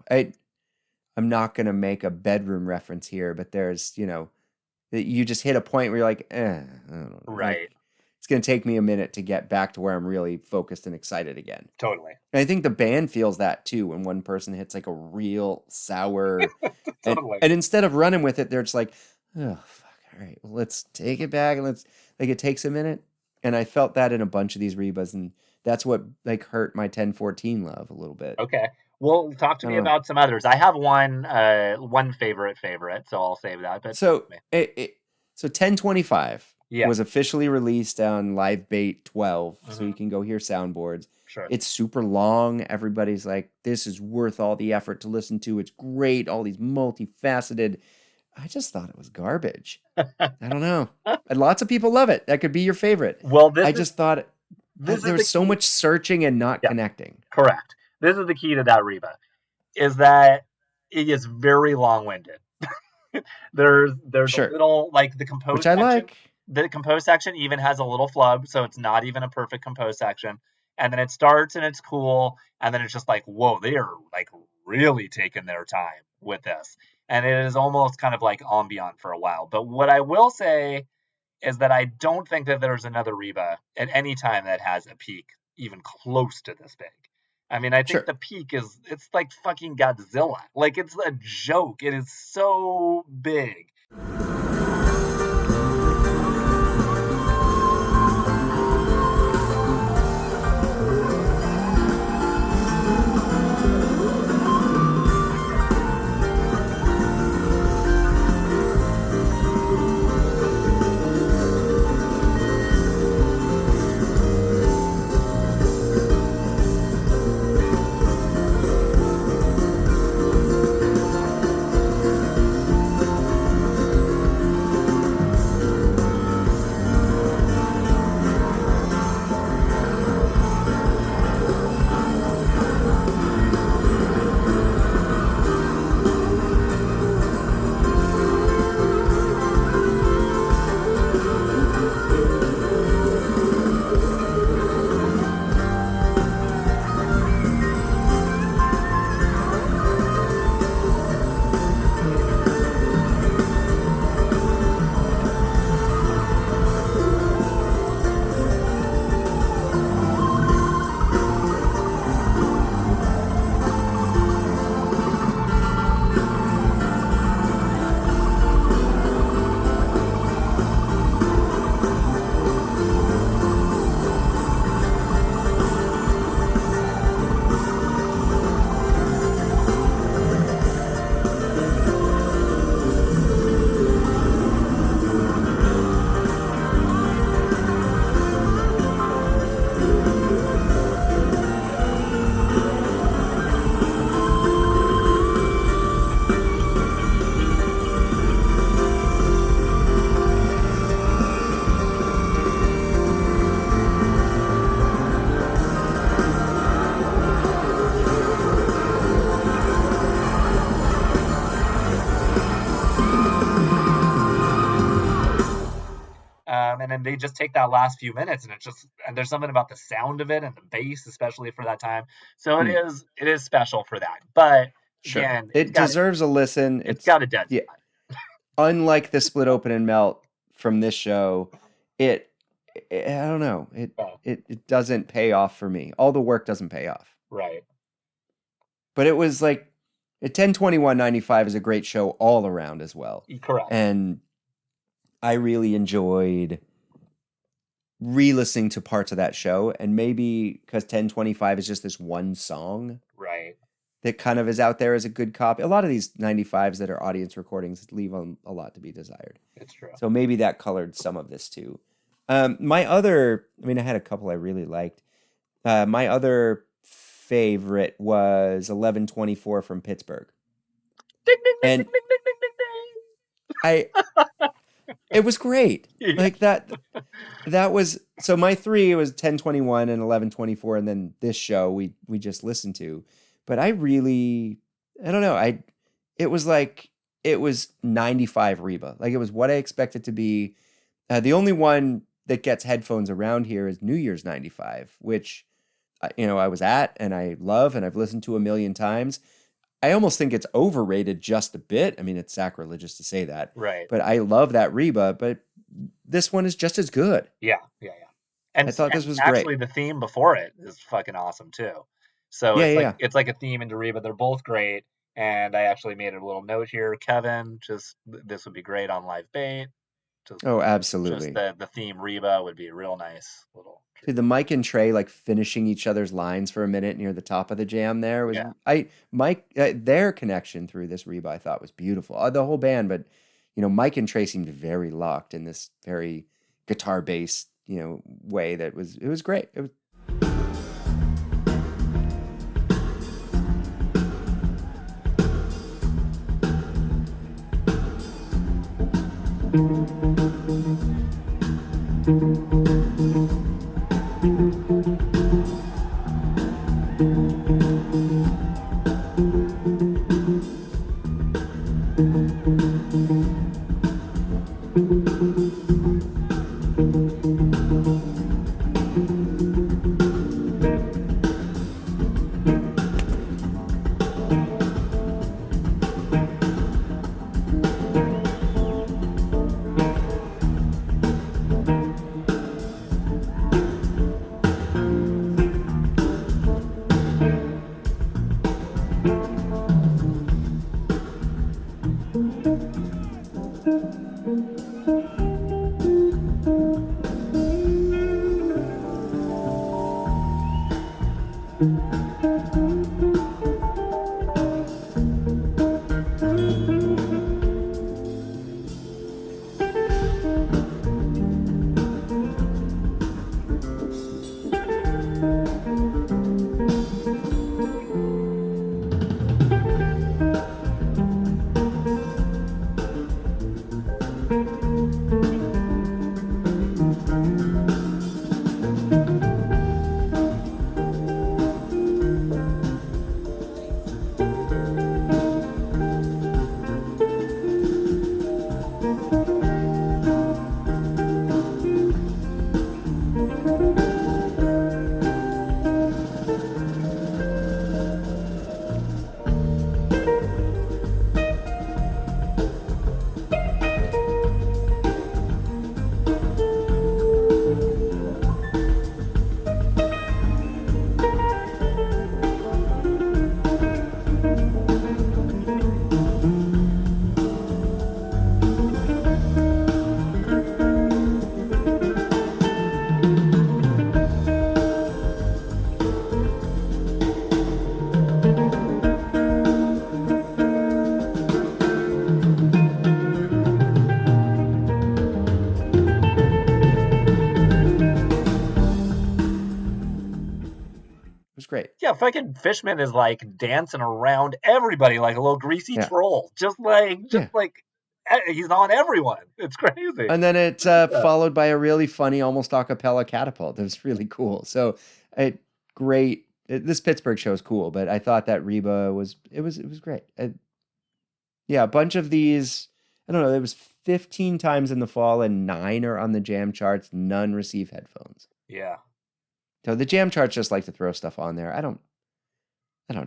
I'm not gonna make a bedroom reference here, but there's, that you just hit a point where you're like, I don't know. Right. Like it's gonna take me a minute to get back to where I'm really focused and excited again. Totally. And I think the band feels that too when one person hits like a real sour and Totally. and instead of running with it, they're just like, oh fuck, all right, well, let's take it back and let's like it takes a minute. And I felt that in a bunch of these Rebas, and that's what like hurt my 1014 love a little bit. Okay. Well, talk to I me don't know. about some others. I have one favorite, so I'll save that. But So 1025 yeah, was officially released on Live Bait 12, so you hmm can go hear soundboards. sure. It's super long. Everybody's like, this is worth all the effort to listen to. It's great. All these multifaceted. I just thought it was garbage. I don't know. And lots of people love it. That could be your favorite. Well, I just thought this is there the was so key. much searching and not Yeah, connecting. correct. This is the key to that Reba is that it is very long-winded. There's a Sure. little like the Which compose I section. like. The compose section even has a little flub, so it's not even a perfect compose section. And then it starts and it's cool, and then it's just like, whoa, they are like really taking their time with this. And it is almost kind of like ambient for a while. But what I will say is that I don't think that there's another Reba at any time that has a peak even close to this big. I mean, I think Sure. the peak is it's like fucking Godzilla. Like it's a joke. It is so big. And then they just take that last few minutes, and there's something about the sound of it and the bass, especially for that time. So Mm, it is special for that. But sure. again, It deserves a listen. it's got a dead Yeah, spot. unlike the split open and melt from this show, it, I don't know. Oh, It doesn't pay off for me. All the work doesn't pay off. right. But it was like at 10/21/95 is a great show all around as well. Correct. And I really enjoyed re-listening to parts of that show, and maybe because 10/25 is just this one song Right. that kind of is out there as a good copy. A lot of these 95s that are audience recordings leave a lot to be desired. It's true. So maybe that colored some of this too. I had a couple I really liked. My other favorite was 11/24 from Pittsburgh. Ding, ding, ding, And ding, ding, ding, ding, ding, I it was great. ding. Like that was so my three was 10/21 and 11/24, and then this show we just listened to. But I don't know. It was 95 Reba. Like it was what I expected to be. The only one that gets headphones around here is New Year's 95, which I was at and I love and I've listened to a million times. I almost think it's overrated just a bit. I mean, it's sacrilegious to say that, Right. but I love that Reba. But this one is just as good. Yeah. Yeah. Yeah. And I thought this was great. actually, the theme before it is fucking awesome too. So Yeah, yeah, yeah. it's like a theme into Reba. They're both great. And I actually made a little note here, Kevin. Just this would be great on live bait. Oh, Just absolutely. the theme Reba would be a real nice little See, treat. the Mike and Trey like finishing each other's lines for a minute near the top of the jam there was Yeah. their connection through this Reba I thought was beautiful. The whole band, but Mike and Trey seemed very locked in this very guitar based way that it was great. It was was great. Yeah, fucking Fishman is like dancing around everybody like a little greasy Yeah, troll. yeah. He's on everyone. It's crazy. And then it's Yeah. followed by a really funny, almost a cappella catapult. That was really cool. So, great. This Pittsburgh show is cool, but I thought that Reba was great. Yeah, a bunch of these. I don't know. There was 15 times in the fall, and 9 are on the jam charts. None receive headphones. Yeah. So the jam charts just like to throw stuff on there. I don't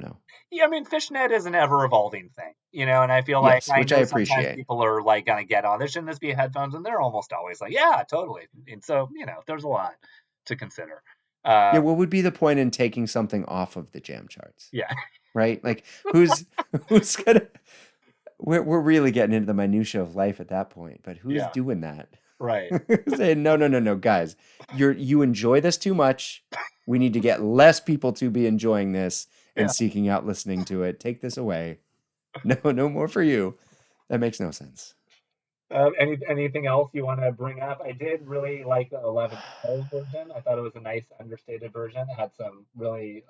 know. Yeah, I mean, Fishnet is an ever evolving thing, and I feel like Yes, I which I know sometimes appreciate. people are like gonna get on. There shouldn't this be headphones, and they're almost always like, yeah, totally. And so, there's a lot to consider. Yeah, Uh, what would be the point in taking something off of the jam charts? yeah, Right? Like who's who's gonna we're really getting into the minutia of life at that point, but who's yeah, doing that? right. Saying no, no, no, no, guys, you enjoy this too much. We need to get less people to be enjoying this and Yeah. seeking out listening to it. Take this away. No, no more for you. That makes no sense. Anything else you want to bring up? I did really like the 11/12 version. I thought it was a nice understated version. It had some really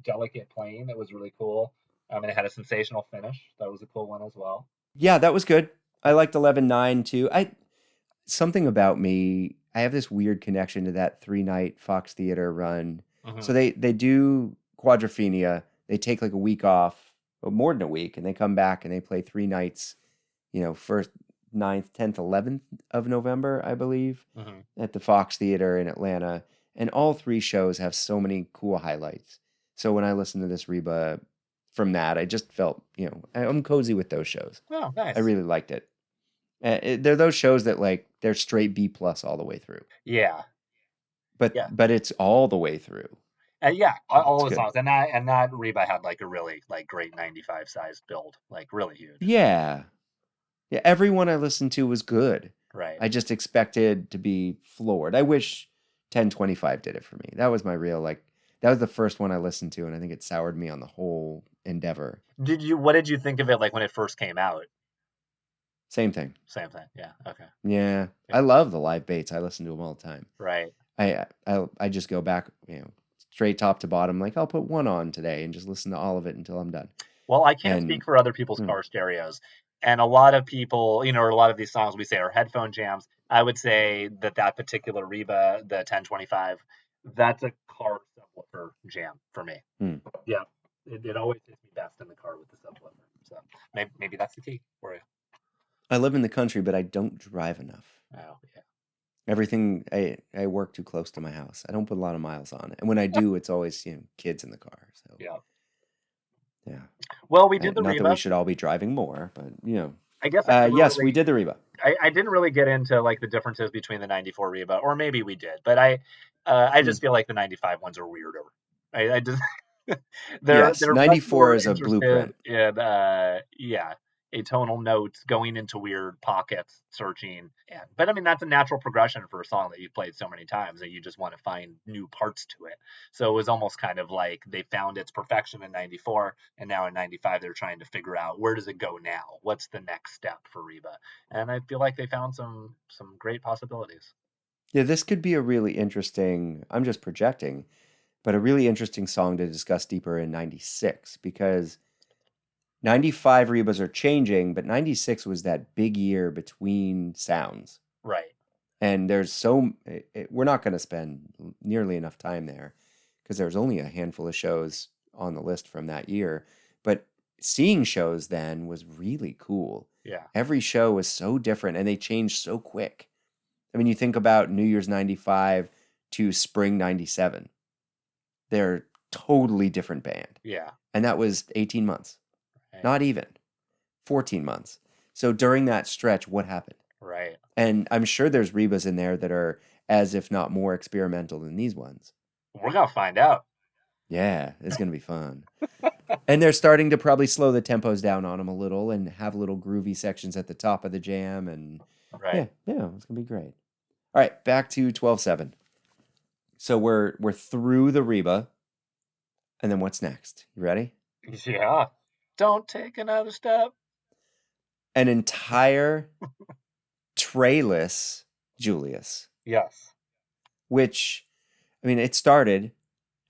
delicate playing that was really cool. And it had a sensational finish. That was a cool one as well. Yeah, that was good. I liked 11/9 too. I Something about me, I have this weird connection to that 3-night Fox Theater run. So Hmm. they do Quadrophenia. They take like a week off, or more than a week, and they come back and they play 3 nights, first 9th, 10th, 11th of November, I believe, Hmm. at the Fox Theater in Atlanta. And all 3 shows have so many cool highlights. So when I listened to this Reba from that, I just felt, I'm cozy with those shows. Oh, I nice. really liked it. They're those shows that like they're straight B plus all the way through, Yeah. but Yeah. it's all the way through. Yeah, It's all the good. songs, and that Reba had like a really like great 95 size build, like really huge. Yeah, yeah. Everyone I listened to was good. Right. I just expected to be floored. I wish 1025 did it for me. That was my real like. That was the first one I listened to, and I think it soured me on the whole endeavor. What did you think of it like when it first came out? Same thing. Same thing. Yeah. Okay. Yeah, Yeah. I love the live baits. I listen to them all the time. Right. I just go back, straight top to bottom. Like I'll put one on today and just listen to all of it until I'm done. Well, I can't speak And for other people's hmm, car stereos. And a lot of people, or a lot of these songs we say are headphone jams. I would say that particular Reba, the 1025, that's a car subwoofer jam for me. hmm. Yeah. It always hits me best in the car with the subwoofer. So maybe that's the key for you. I live in the country, but I don't drive enough. Oh, yeah. Everything I work too close to my house. I don't put a lot of miles on it, and when I do, it's always kids in the car. So Yeah. yeah, Well, we did the not that we Reba. should all be driving more, but I guess I never yes, we really did the Reba. I didn't really get into like the differences between the 94 Reba, or maybe we did, but I Hmm. just feel like the 95 ones are weirder. I just Yes, they're much 94 more is a interested blueprint. in yeah, atonal notes, going into weird pockets, searching. But I mean that's a natural progression for a song that you've played so many times that you just want to find new parts to it. So it was almost kind of like they found its perfection in 94, and now in 95 they're trying to figure out where does it go now? What's the next step for Reba? And I feel like they found some great possibilities. Yeah, this could be a really interesting. I'm just projecting, but a really interesting song to discuss deeper in '96 because 95 Rebas are changing, but 96 was that big year between sounds. Right. And we're not going to spend nearly enough time there because there's only a handful of shows on the list from that year. But seeing shows then was really cool. Yeah. Every show was so different and they changed so quick. I mean, you think about New Year's 95 to spring 97. They're totally different band. Yeah. And that was 18 months. Right. Not even 14 months. So during that stretch, what happened? Right. And I'm sure there's Rebas in there that are as if not more experimental than these ones. We're gonna find out. Yeah, it's going to be fun. And they're starting to probably slow the tempos down on them a little and have little groovy sections at the top of the jam. And Right. yeah, it's going to be great. All right, back to 12/7. So we're through the Reba. And then what's next? You ready? Yeah. Don't take another step. An entire trayless Julius, Yes. which, I mean, it started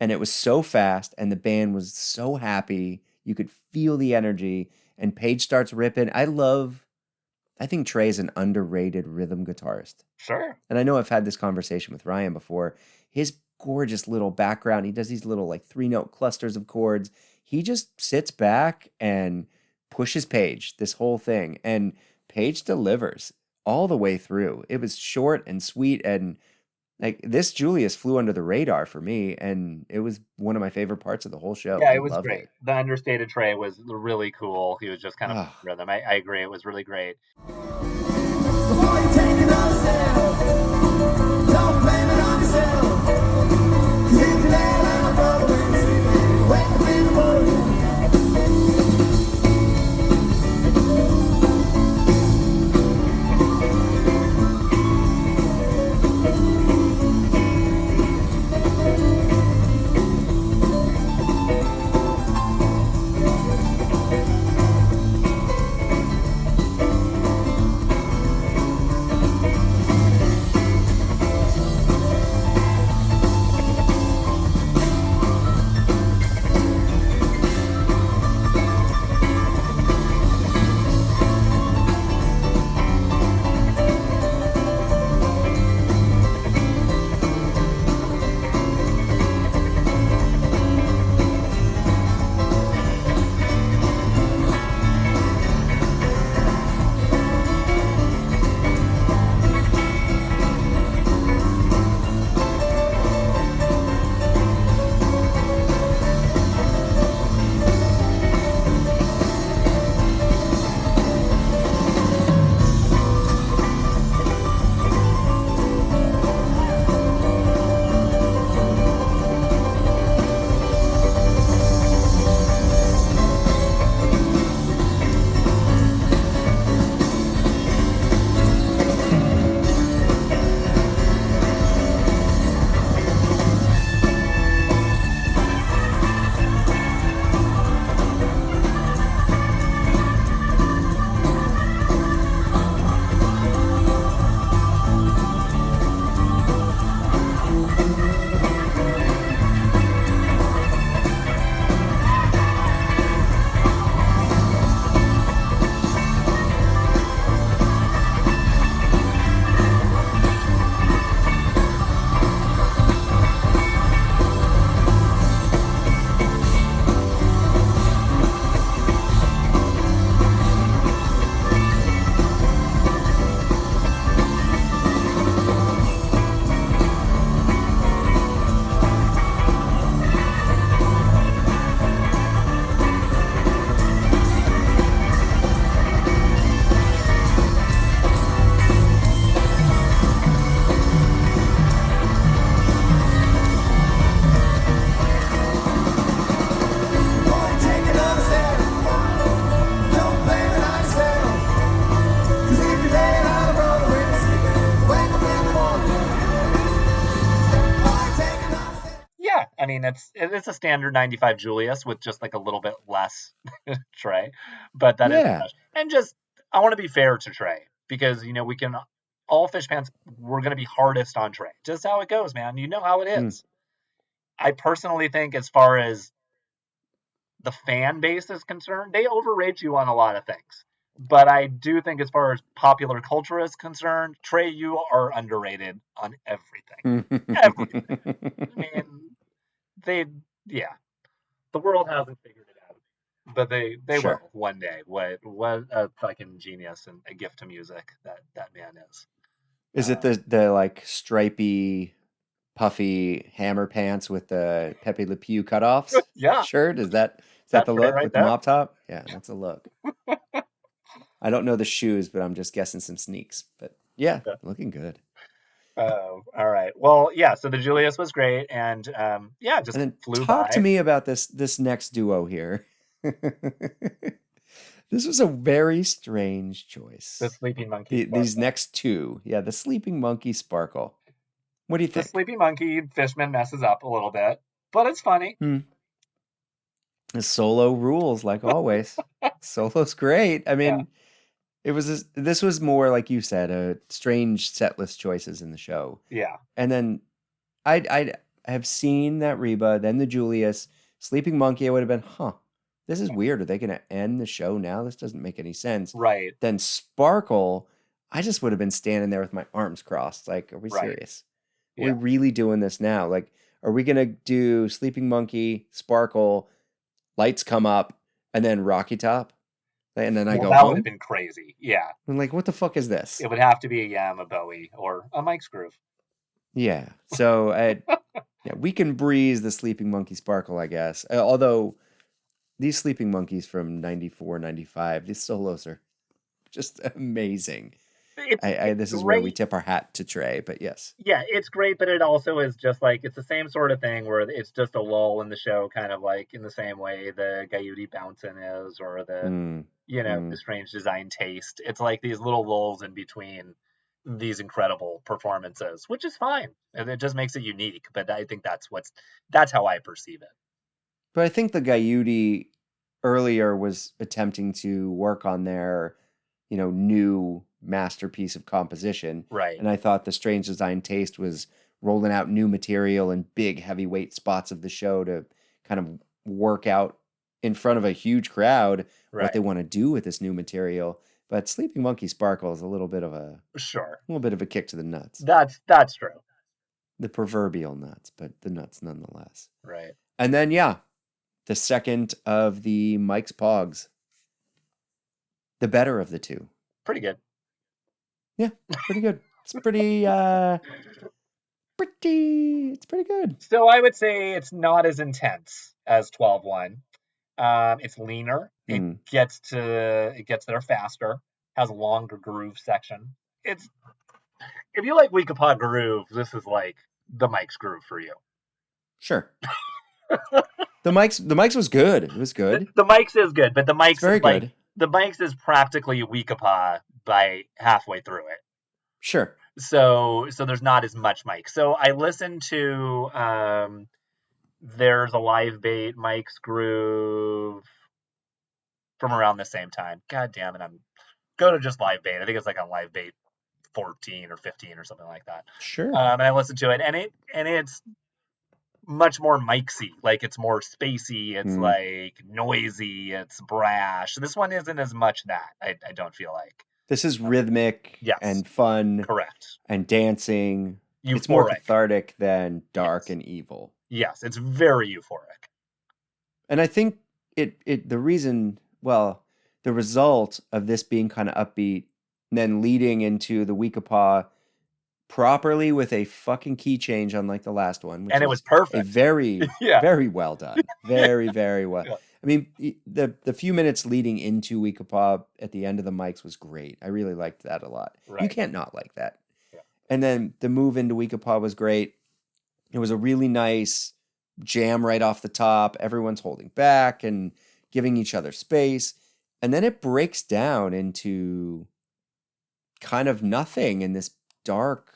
and it was so fast, and the band was so happy. You could feel the energy, and Page starts ripping. I think Trey's an underrated rhythm guitarist. Sure. And I know I've had this conversation with Ryan before. His gorgeous little background, he does these little like 3-note clusters of chords. He just sits back and pushes Page this whole thing. And Page delivers all the way through. It was short and sweet, and like this Julius flew under the radar for me, and it was one of my favorite parts of the whole show. Yeah, I it was loved great. it. The understated Trey was really cool. He was just kind of Oh, rhythm. I agree. It was really great. Before you take another step, don't blame it on yourself. 'Cause if you lay down, brother, when you're sleeping, wake up in the morning. I mean, it's a standard 95 Julius with just like a little bit less Trey, but that is yeah. special. And just I want to be fair to Trey because we can all Phish fans we're going to be hardest on Trey. Just how it goes, man. You know how it Mm, is. I personally think as far as the fan base is concerned, they overrate you on a lot of things. But I do think as far as popular culture is concerned, Trey, you are underrated on everything. Everything. I mean, they yeah, the world hasn't figured it out, but they sure. will one day. What a fucking genius and a gift to music that man is. Is it the like stripy, puffy hammer pants with the Pepe Le Pew cutoffs Yeah, shirt? Is that that's the Trey look right with the there. mop top? Yeah, that's a look. I don't know the shoes, but I'm just guessing some sneaks. But yeah, Yeah. looking good. All right. Well, yeah. So the Julius was great, and yeah, just And then flew talk to by. me about this next duo here. This was a very strange The choice. Sleeping Monkey These Sparkle. next two, yeah, the Sleeping Monkey Sparkle. What do you The think? Sleeping Monkey Fishman messes up a little bit, but it's funny. Hmm. The solo rules, like always. Solo's great. I Yeah. mean, this was more like you said, a strange setlist choices in the show. Yeah. And then I have seen that Reba, then the Julius, Sleeping Monkey, I would have been, this is weird. Are they going to end the show now? This doesn't make any sense. Right. Then Sparkle, I just would have been standing there with my arms crossed. Like, are we Right. serious? Are Yeah. we really doing this now? Like, are we going to do Sleeping Monkey, Sparkle, Lights Come Up, and then Rocky Top? And then I go that would home? have been crazy. Yeah. I'm like, what the fuck is this? It would have to be a Yam, a Bowie, or a Mike's Groove. Yeah. So yeah, we can breeze the Sleeping Monkey Sparkle, I guess. Although these Sleeping Monkeys from 94, 95, these solos are just amazing. This is where we tip our hat to Trey, but yes. Yeah, it's great, but it also is just like, it's the same sort of thing where it's just a lull in the show, kind of like in the same way the Gaiuti Bouncin' is, or the, the Strange Design Taste. It's like these little lulls in between these incredible performances, which is fine. And it just makes it unique, but I think that's how I perceive it. But I think the Gaiuti earlier was attempting to work on their, new masterpiece of composition. Right. And I thought the Strange Design Taste was rolling out new material and big heavyweight spots of the show to kind of work out in front of a huge crowd what they want to do with this new material. But Sleeping Monkey Sparkle is a little bit of a kick to the nuts. That's true. The proverbial nuts, but the nuts nonetheless. Right. And then the second of the Mike's Pogs. The better of the two. Pretty good. Yeah, pretty good. It's pretty good. So I would say it's not as intense as 12-1. It's leaner. It gets there faster. Has a longer groove section. If you like Weekapaw groove, this is like the Mike's Groove for you. Sure. The Mike's was good. It was good. The Mike's is good, but the Mike's is very good. The Mike's is practically Weekapaw by halfway through it. Sure. So there's not as much Mike. So I listened to there's a live bait Mike's Groove from around the same time. God damn it, go to just live bait. I think it's like on live bait 14 or 15 or something like that. Sure. And I listened to it, and it's much more Mikesy. Like, it's more spacey. It's like noisy. It's brash. This one isn't as much that. I don't feel like. This is rhythmic and fun. Correct. And dancing. Euphoric. It's more cathartic than dark and evil. Yes, it's very euphoric. And I think the result of this being kind of upbeat and then leading into the Weekapaw properly with a fucking key change unlike the last one. And it was perfect. Very, very well done. Very, very well. Yeah. I mean, the few minutes leading into Weekapaw at the end of the mics was great. I really liked that a lot. Right. You can't not like that. Yeah. And then the move into Weekapaw was great. It was a really nice jam right off the top. Everyone's holding back and giving each other space. And then it breaks down into kind of nothing in this dark,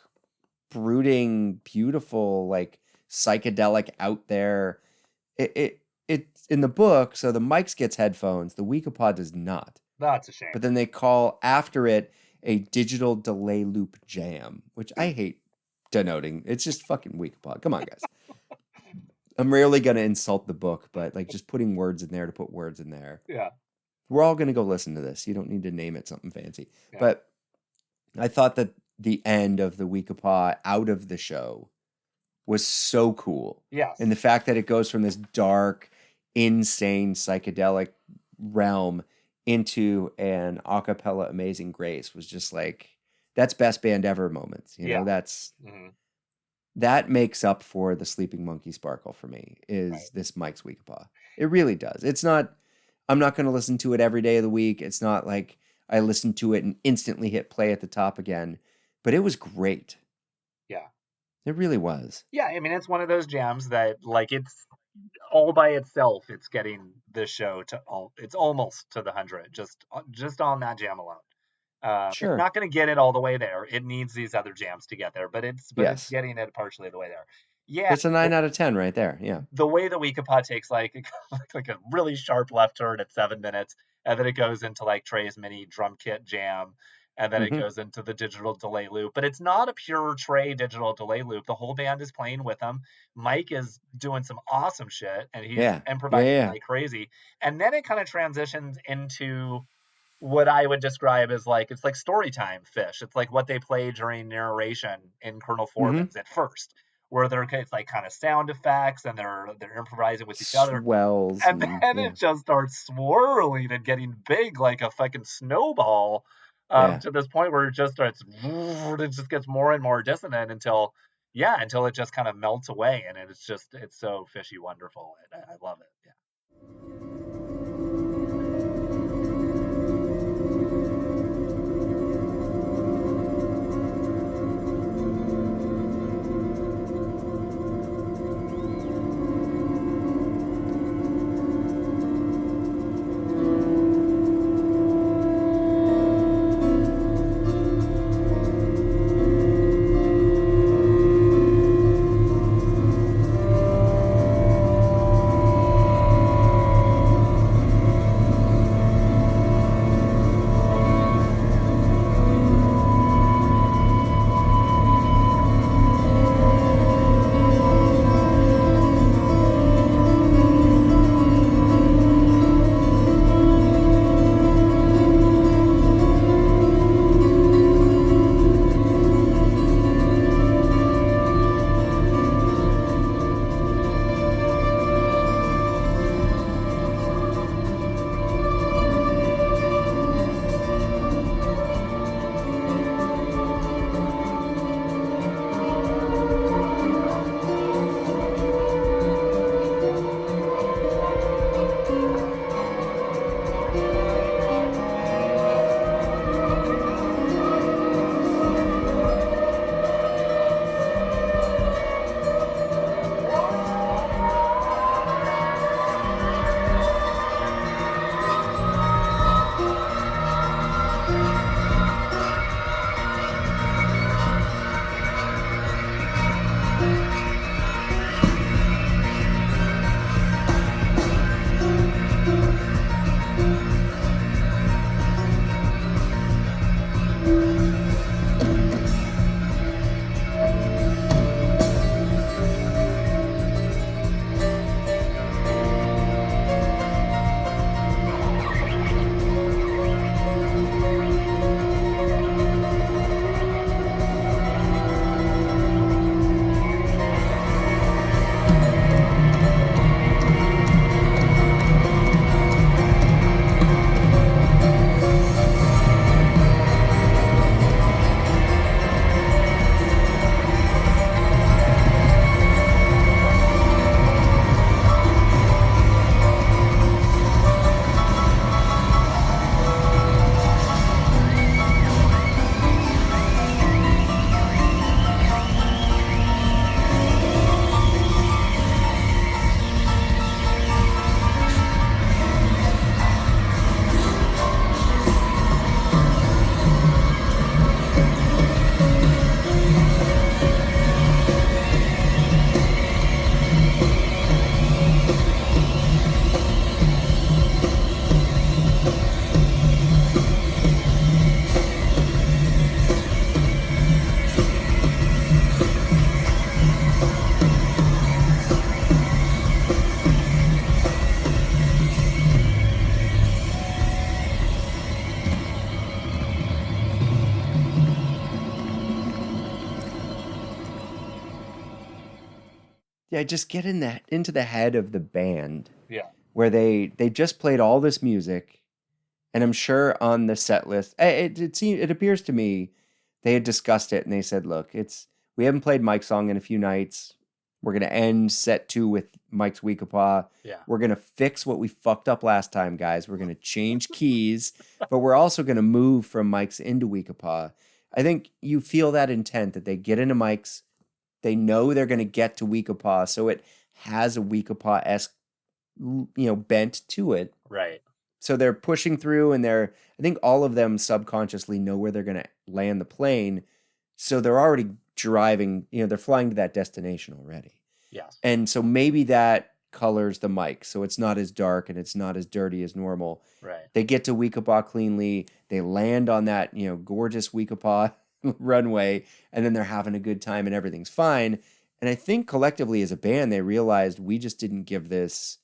brooding, beautiful, like psychedelic out there. It's in the book, so the Mike's gets headphones, the Weekapaw does not. That's a shame. But then they call after it a digital delay loop jam, which I hate denoting. It's just fucking Weekapaw. Come on, guys. I'm rarely gonna insult the book, but like just putting words in there to put words in there. Yeah. We're all gonna go listen to this. You don't need to name it something fancy. Yeah. But I thought that the end of the Weekapaw out of the show was so cool. Yes. And the fact that it goes from this dark, insane, psychedelic realm into an a cappella Amazing Grace was just like, that's best band ever moments. You know, that's that makes up for the Sleeping Monkey Sparkle for me, is this Mike's Weekapaw. It really does. It's not, I'm not going to listen to it every day of the week. It's not like I listened to it and instantly hit play at the top again, but it was great. Yeah. It really was. Yeah, I mean, it's one of those jams that, like, it's all by itself. It's getting this show to, it's almost to the 100, just on that jam alone. Sure. It's not going to get it all the way there. It needs these other jams to get there, but it's getting it partially the way there. Yeah, it's a 9 out of 10 right there. Yeah, the way the Weekapaw takes like a really sharp left turn at 7 minutes, and then it goes into like Trey's mini drum kit jam, and then it Hmm. goes into the digital delay loop. But it's not a pure Trey digital delay loop. The whole band is playing with him. Mike is doing some awesome shit, and he's Yeah. Yeah. improvising Yeah. like crazy. And then it kind of transitions into what I would describe as like it's like story time Phish. It's like what they play during narration in Colonel Hmm. Forbin's at first, where it's like kind of sound effects and they're improvising with each other. Swells And and then yeah. it just starts swirling and getting big like a fucking snowball, Yeah. to this point where it just starts, it just gets more and more dissonant until, yeah, until it just kind of melts away. And it's so fishy wonderful. I love it. Yeah. Yeah, just get in that into the head of the band Yeah. where they just played all this music, and I'm sure on the set list, it appears to me they had discussed it and they said, look, we haven't played Mike's song in a few nights. We're gonna end set 2 with Mike's Weekapaw. Yeah. We're gonna fix what we fucked up last time, guys. We're gonna change keys, but we're also gonna move from Mike's into Weekapaw. I think you feel that intent that they get into Mike's, they know they're gonna get to Weekapaw, so it has a Weekapaw-esque, bent to it. Right. So they're pushing through, and I think all of them subconsciously know where they're going to land the plane. So they're already driving, they're flying to that destination already. Yes. And so maybe that colors the mic, so it's not as dark and it's not as dirty as normal. Right. They get to Weekapaw cleanly. They land on that, gorgeous Weekapaw runway, and then they're having a good time and everything's fine. And I think collectively as a band, they realized we just didn't give this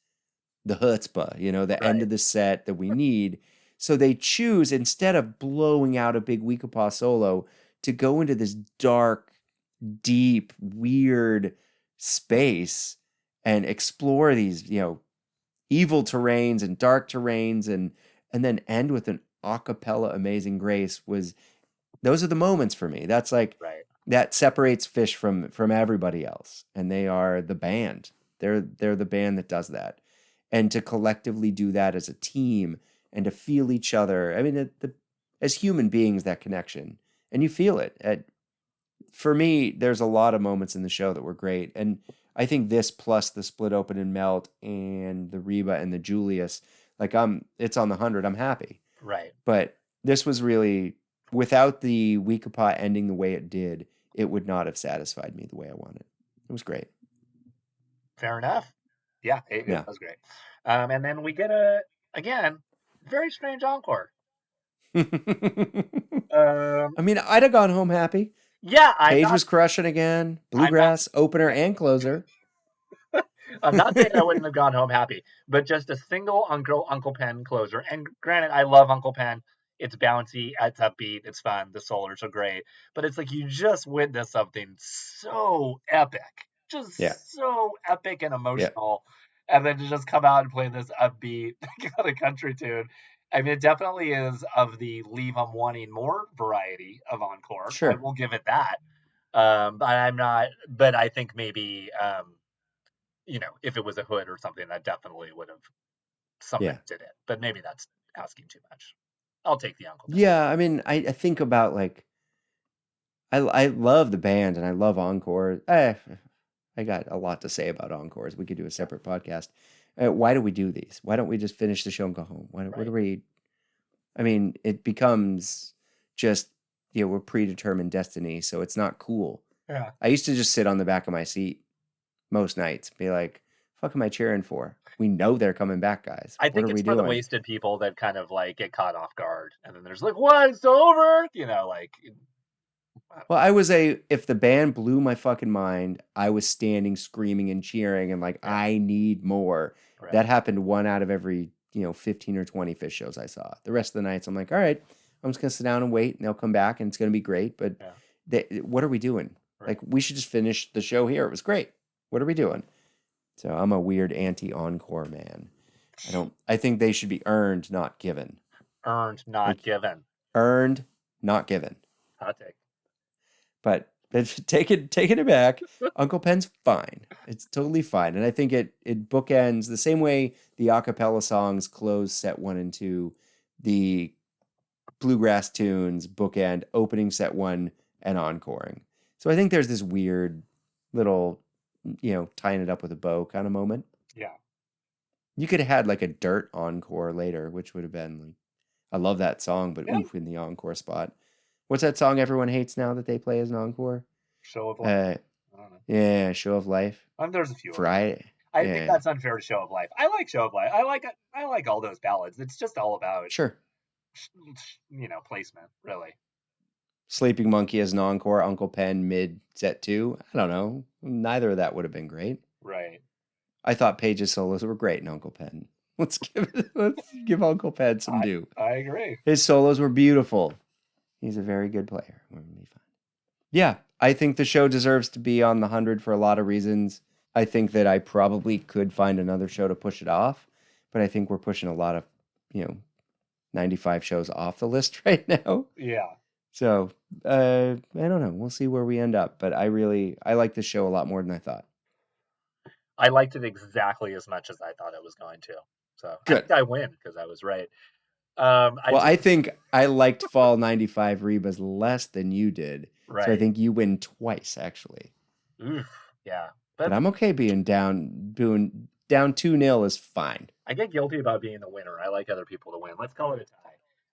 the chutzpah, the end Right. of the set that we need. So they choose, instead of blowing out a big Weekapaw solo, to go into this dark, deep, weird space and explore these, evil terrains and dark terrains, and then end with an a cappella Amazing Grace. Those are the moments for me. That's like Right. that separates Phish from everybody else, and they are the band. They're the band that does that, and to collectively do that as a team and to feel each other. I mean, as human beings, that connection, and you feel it. For me, there's a lot of moments in the show that were great, and I think this plus the Split Open and Melt and the Reba and the Julius, like it's on the 100. I'm happy, Right. but this was really, without the Weekapaw ending the way it did, it would not have satisfied me the way I wanted. It was great. Fair enough. Yeah, it Yeah. was great. And then we get again, very strange encore. I mean, I'd have gone home happy. Yeah, Page was crushing again. Bluegrass, opener and closer. I'm not saying I wouldn't have gone home happy, but just a single Uncle Pen closer. And granted, I love Uncle Pen. It's bouncy, it's upbeat, it's fun. The solos are great, but it's like you just witnessed something so epic, just so epic and emotional, and then to just come out and play this upbeat kind of country tune. I mean, it definitely is of the leave 'em wanting more variety of encore. Sure. I will give it that. But I'm not. But I think maybe if it was a Hood or something, that definitely would have cemented it. But maybe that's asking too much. I'll take the Uncle. Yeah, I mean, I think about, like, I love the band and I love encore. I got a lot to say about encores. We could do a separate podcast. Why do we do these? Why don't we just finish the show and go home? What do we? I mean, it becomes just, we're predetermined destiny, so it's not cool. Yeah. I used to just sit on the back of my seat most nights, be like, "Fuck am I cheering for? We know they're coming back, guys. I think what are it's we for doing?" the wasted people that kind of like get caught off guard, and then there's like, "What? It's over?" Like. Well, if the band blew my fucking mind, I was standing, screaming and cheering and like, I need more. Right. That happened 1 out of every, 15 or 20 Phish shows I saw. The rest of the nights, I'm like, all right, I'm just going to sit down and wait and they'll come back and it's going to be great. But what are we doing? Right. Like, we should just finish the show here. It was great. What are we doing? So I'm a weird anti-encore man. I think they should be earned, not given. Earned, not given. Earned, not given. Hot take. But taking it back, Uncle Pen's fine. It's totally fine. And I think it bookends the same way the a cappella songs close set 1 and 2, the bluegrass tunes bookend opening set 1 and encoring. So I think there's this weird little, tying it up with a bow kind of moment. Yeah. You could have had like a dirt encore later, which would have been like, I love that song, but oof, in the encore spot. What's that song everyone hates now that they play as an encore? Show of Life. I don't know. Yeah, Show of Life. There's a few. Friday. I think that's unfair to Show of Life. I like Show of Life. I like all those ballads. It's just all about placement, really. Sleeping Monkey as an encore, Uncle Pen mid set 2. I don't know. Neither of that would have been great. Right. I thought Page's solos were great in Uncle Pen. Let's give Uncle Pen some due. I agree. His solos were beautiful. He's a very good player. We're gonna be fine. Yeah, I think the show deserves to be on the 100 for a lot of reasons. I think that I probably could find another show to push it off, but I think we're pushing a lot of, 95 shows off the list right now. Yeah. So, I don't know. We'll see where we end up, but I like the show a lot more than I thought. I liked it exactly as much as I thought it was going to. So good. I think I win because I was right. I think I liked Fall 95 Rebas less than you did. Right. So I think you win twice, actually. Oof, yeah. But I'm okay being down 2-0 is fine. I get guilty about being the winner. I like other people to win. Let's call it a tie.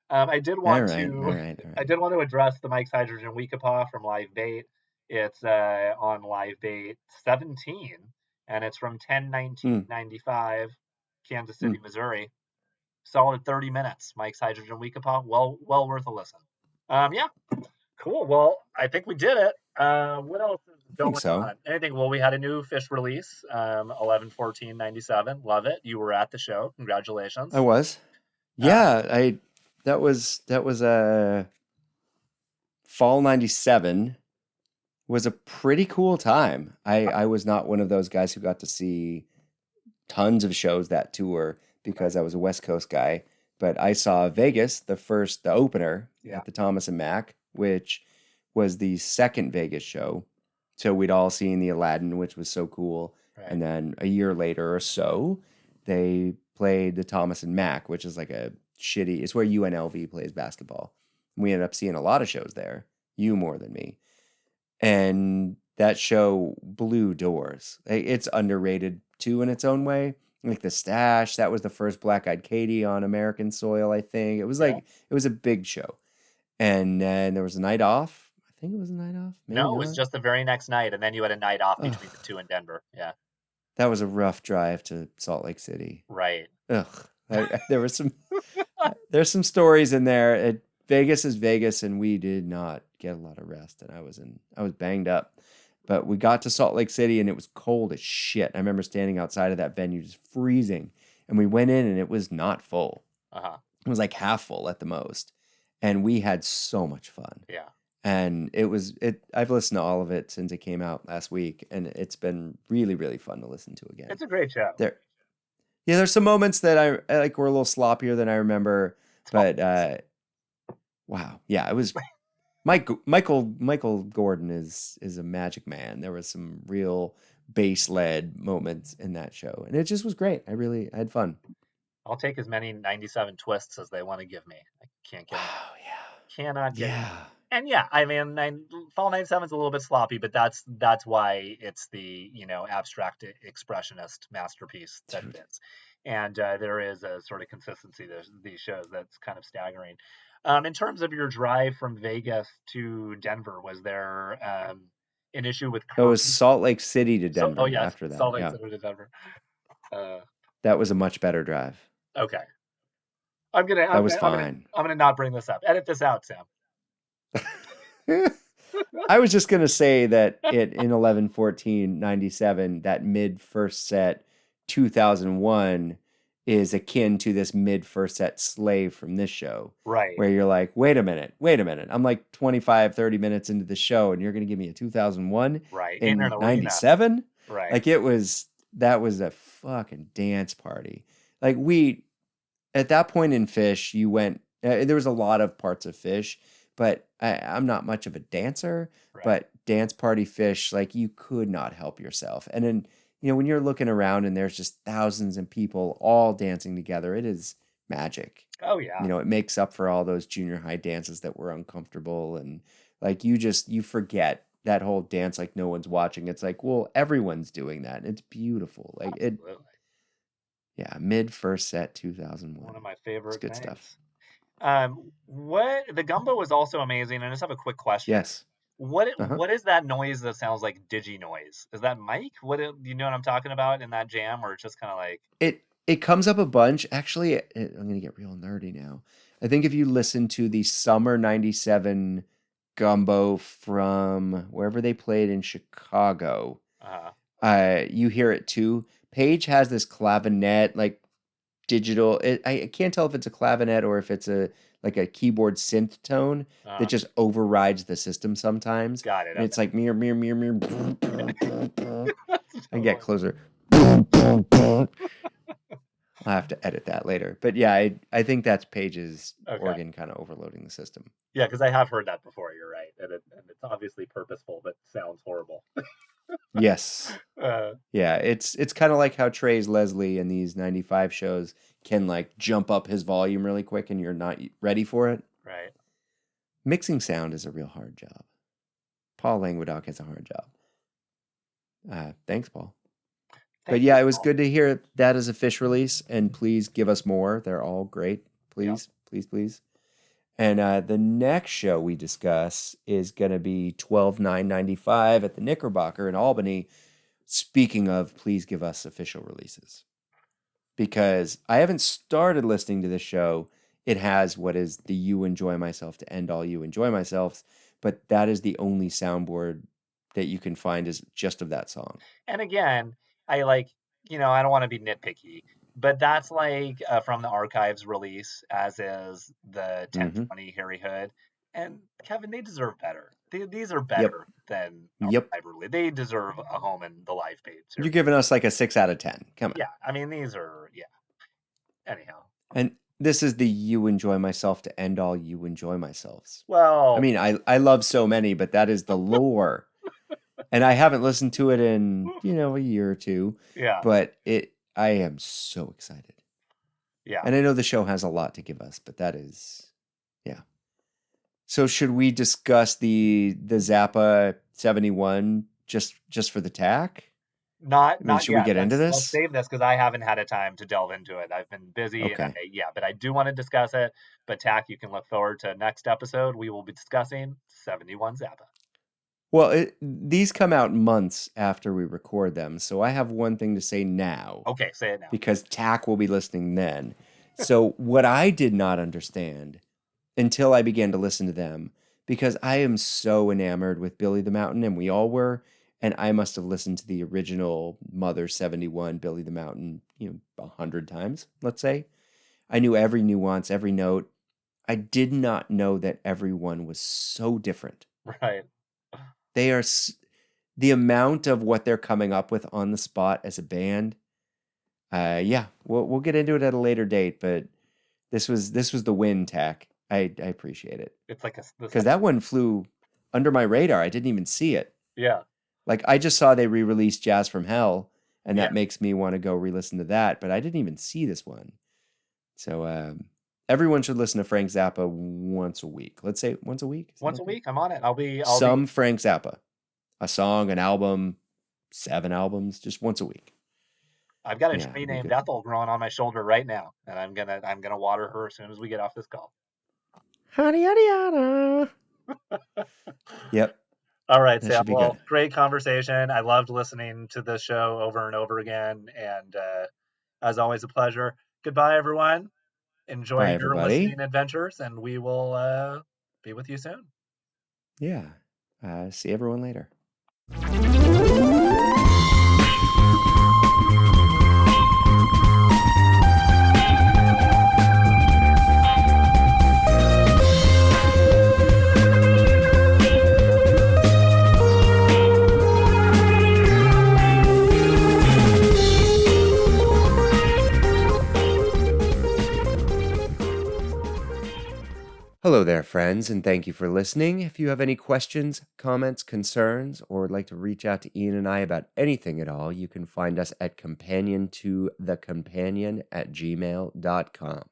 I did want to address the Mike's Hydrogen Weekapaw from Live Bait. It's on Live Bait 17. and it's from Hmm. 10/19/95, Kansas Hmm. City, Missouri. Solid 30 minutes. Mike's Hydrogen Weekapaw. Well worth a listen. Yeah, cool. Well, I think we did it. What else is I think going so. on? Anything? Well, we had a new Phish release, 11/14/97. Love it. You were at the show. I Congratulations. was. Uh, Yeah, that was a fall 97 was a pretty cool time. I was not one of those guys who got to see tons of shows that tour right. because I was a West Coast guy, but I saw Vegas, the opener Yeah. at the Thomas and Mack, which was the second Vegas show. So we'd all seen the Aladdin, which was so cool. Right. And then a year later or so, they played the Thomas and Mack, which is like a shitty, it's where UNLV plays basketball. We ended up seeing a lot of shows there, you more than me. And that show blew doors. It's underrated too in its own way. Like the Stash, that was the first Black Eyed Katie on American soil, I think. It was Yeah. like it was a big show. And then there was a night off. I think it was a night off, maybe No, it was not. just the very next night, and then you had a night off Ugh, between the two in Denver. Yeah. that was a rough drive to Salt Lake City. Right. Ugh. There was some there's some stories in there. Vegas is Vegas, and we did not get a lot of rest, and I was banged up. But we got to Salt Lake City, and it was cold as shit. I remember standing outside of that venue, just freezing, and we went in, and it was not full. Uh-huh. It was like half full at the most, and we had so much fun. Yeah. And it. I've listened to all of it since it came out last week, and it's been really, really fun to listen to again. It's a great show. Yeah, there's some moments that I like were a little sloppier than I remember, but wow, yeah, it was. Michael Gordon is a magic man. There was some real bass led moments in that show, and it just was great. I had fun. I'll take as many 97 twists as they want to give me. I can't get enough. Wow, Cannot get enough. yeah, And yeah, I mean, Fall 97 is a little bit sloppy, but that's why it's the abstract expressionist masterpiece that dude. it is. And there is a sort of consistency to these shows that's kind of staggering. In terms of your drive from Vegas to Denver, was there an issue with It was curfew? Salt Lake City to Oh Denver yes, after that. Salt Lake Yeah, City to Denver. Uh, that was a much better drive. okay, I'm gonna That I'm was gonna I'm gonna fine. I'm gonna not bring this up. Edit this out, Sam. I was just gonna say that in 11/14/97, that mid first set 2001 is akin to this mid first set Slave from this show, Right, where you're like, wait a minute. I'm like 25, 30 minutes into the show, and you're gonna give me a 2001 right. In an in arena. 97? Right, Like that was a fucking dance party. Like at that point in Phish, you went. There was a lot of parts of Phish, but I'm not much of a dancer. right. But dance party Phish, like you could not help yourself. And then when you're looking around and there's just thousands of people all dancing together, it is magic. Oh yeah, It makes up for all those junior high dances that were uncomfortable, and like you forget that whole dance like no one's watching. It's like, well, everyone's doing that. It's beautiful. Like it. absolutely. Yeah, mid first set One 2001. of my It's favorite good stuff. nights. What the gumbo was also amazing, and I just have a quick question. Yes. Uh-huh. What is that noise that sounds like digi noise? Is that Mike? Do you know what I'm talking about in that jam, or it's just kind of like It comes up a bunch. Actually, I'm going to get real nerdy now. I think if you listen to the summer 97 gumbo from wherever they played in Chicago, you hear it too. Paige has this clavinet, like digital. I can't tell if it's a clavinet or if it's a keyboard synth tone that just overrides the system sometimes. got it. And it's like mirror, mirror, mirror, mirror. I get closer. I'll have to edit that later. But yeah, I think that's Paige's organ kind of overloading the system. Yeah, because I have heard that before. You're right, and it's obviously purposeful, but sounds horrible. Yes. Yeah, it's kind of like how Trey's Leslie in these 95 shows can like jump up his volume really quick and you're not ready for it. Right. Mixing sound is a real hard job. Paul Languedoc has a hard job. Thanks, Paul. But yeah, it was good to hear that as a Phish release, and please give us more. They're all great. Please, please, please. And the next show we discuss is going to be 12/9/95 at the Knickerbocker in Albany, speaking of, please give us official releases. Because I haven't started listening to this show. It has what is the You Enjoy Myself to End All You Enjoy Myself, but that is the only soundboard that you can find is just of that song. And again, I like, I don't want to be nitpicky, but that's like from the archives release, as is the 1020 Harry Hood. And Kevin, they deserve better. These are better than Yep. archive release. They deserve a home in the live page. You're giving us like a 6 out of 10. Come on. Yeah, I mean, these are, Anyhow. And this is the You Enjoy Myself to End All You Enjoy Myselfs. Well, I mean, I love so many, but that is the lore. And I haven't listened to it in, a year or two. Yeah. But I am so excited. Yeah. And I know the show has a lot to give us, but that is, yeah. So should we discuss the Zappa 71 just for the tack? Not should yet. we get into this? Let's save this because I haven't had a time to delve into it. I've been busy. Okay. But I do want to discuss it. But Tack, you can look forward to next episode. We will be discussing 71 Zappa. Well, these come out months after we record them, so I have one thing to say now. Okay, say it now. Because Tack will be listening then. So what I did not understand until I began to listen to them, because I am so enamored with Billy the Mountain, and we all were, and I must have listened to the original Mother 71 Billy the Mountain, 100 times, let's say. I knew every nuance, every note. I did not know that everyone was so different. Right. They are the amount of what they're coming up with on the spot as a band. We'll get into it at a later date, but this was the win, Tack. I appreciate it. It's like because that one flew under my radar. I didn't even see it. Yeah. Like I just saw they re-released Jazz from Hell, and that makes me want to go re-listen to that. But I didn't even see this one. So everyone should listen to Frank Zappa once a week. Let's say once a week. Once a week, I'm on it. Frank Zappa, a song, an album, 7 albums, just once a week. I've got a tree named Ethel growing on my shoulder right now, and I'm gonna water her as soon as we get off this call. Yada yada yada. Yep. All right, Sam. Well, great conversation. I loved listening to this show over and over again, and as always, a pleasure. Goodbye, everyone. Enjoy your listening adventures, and we will be with you soon. Yeah. See everyone later. Hello there, friends, and thank you for listening. If you have any questions, comments, concerns, or would like to reach out to Ian and I about anything at all, you can find us at companion2thecompanion@gmail.com.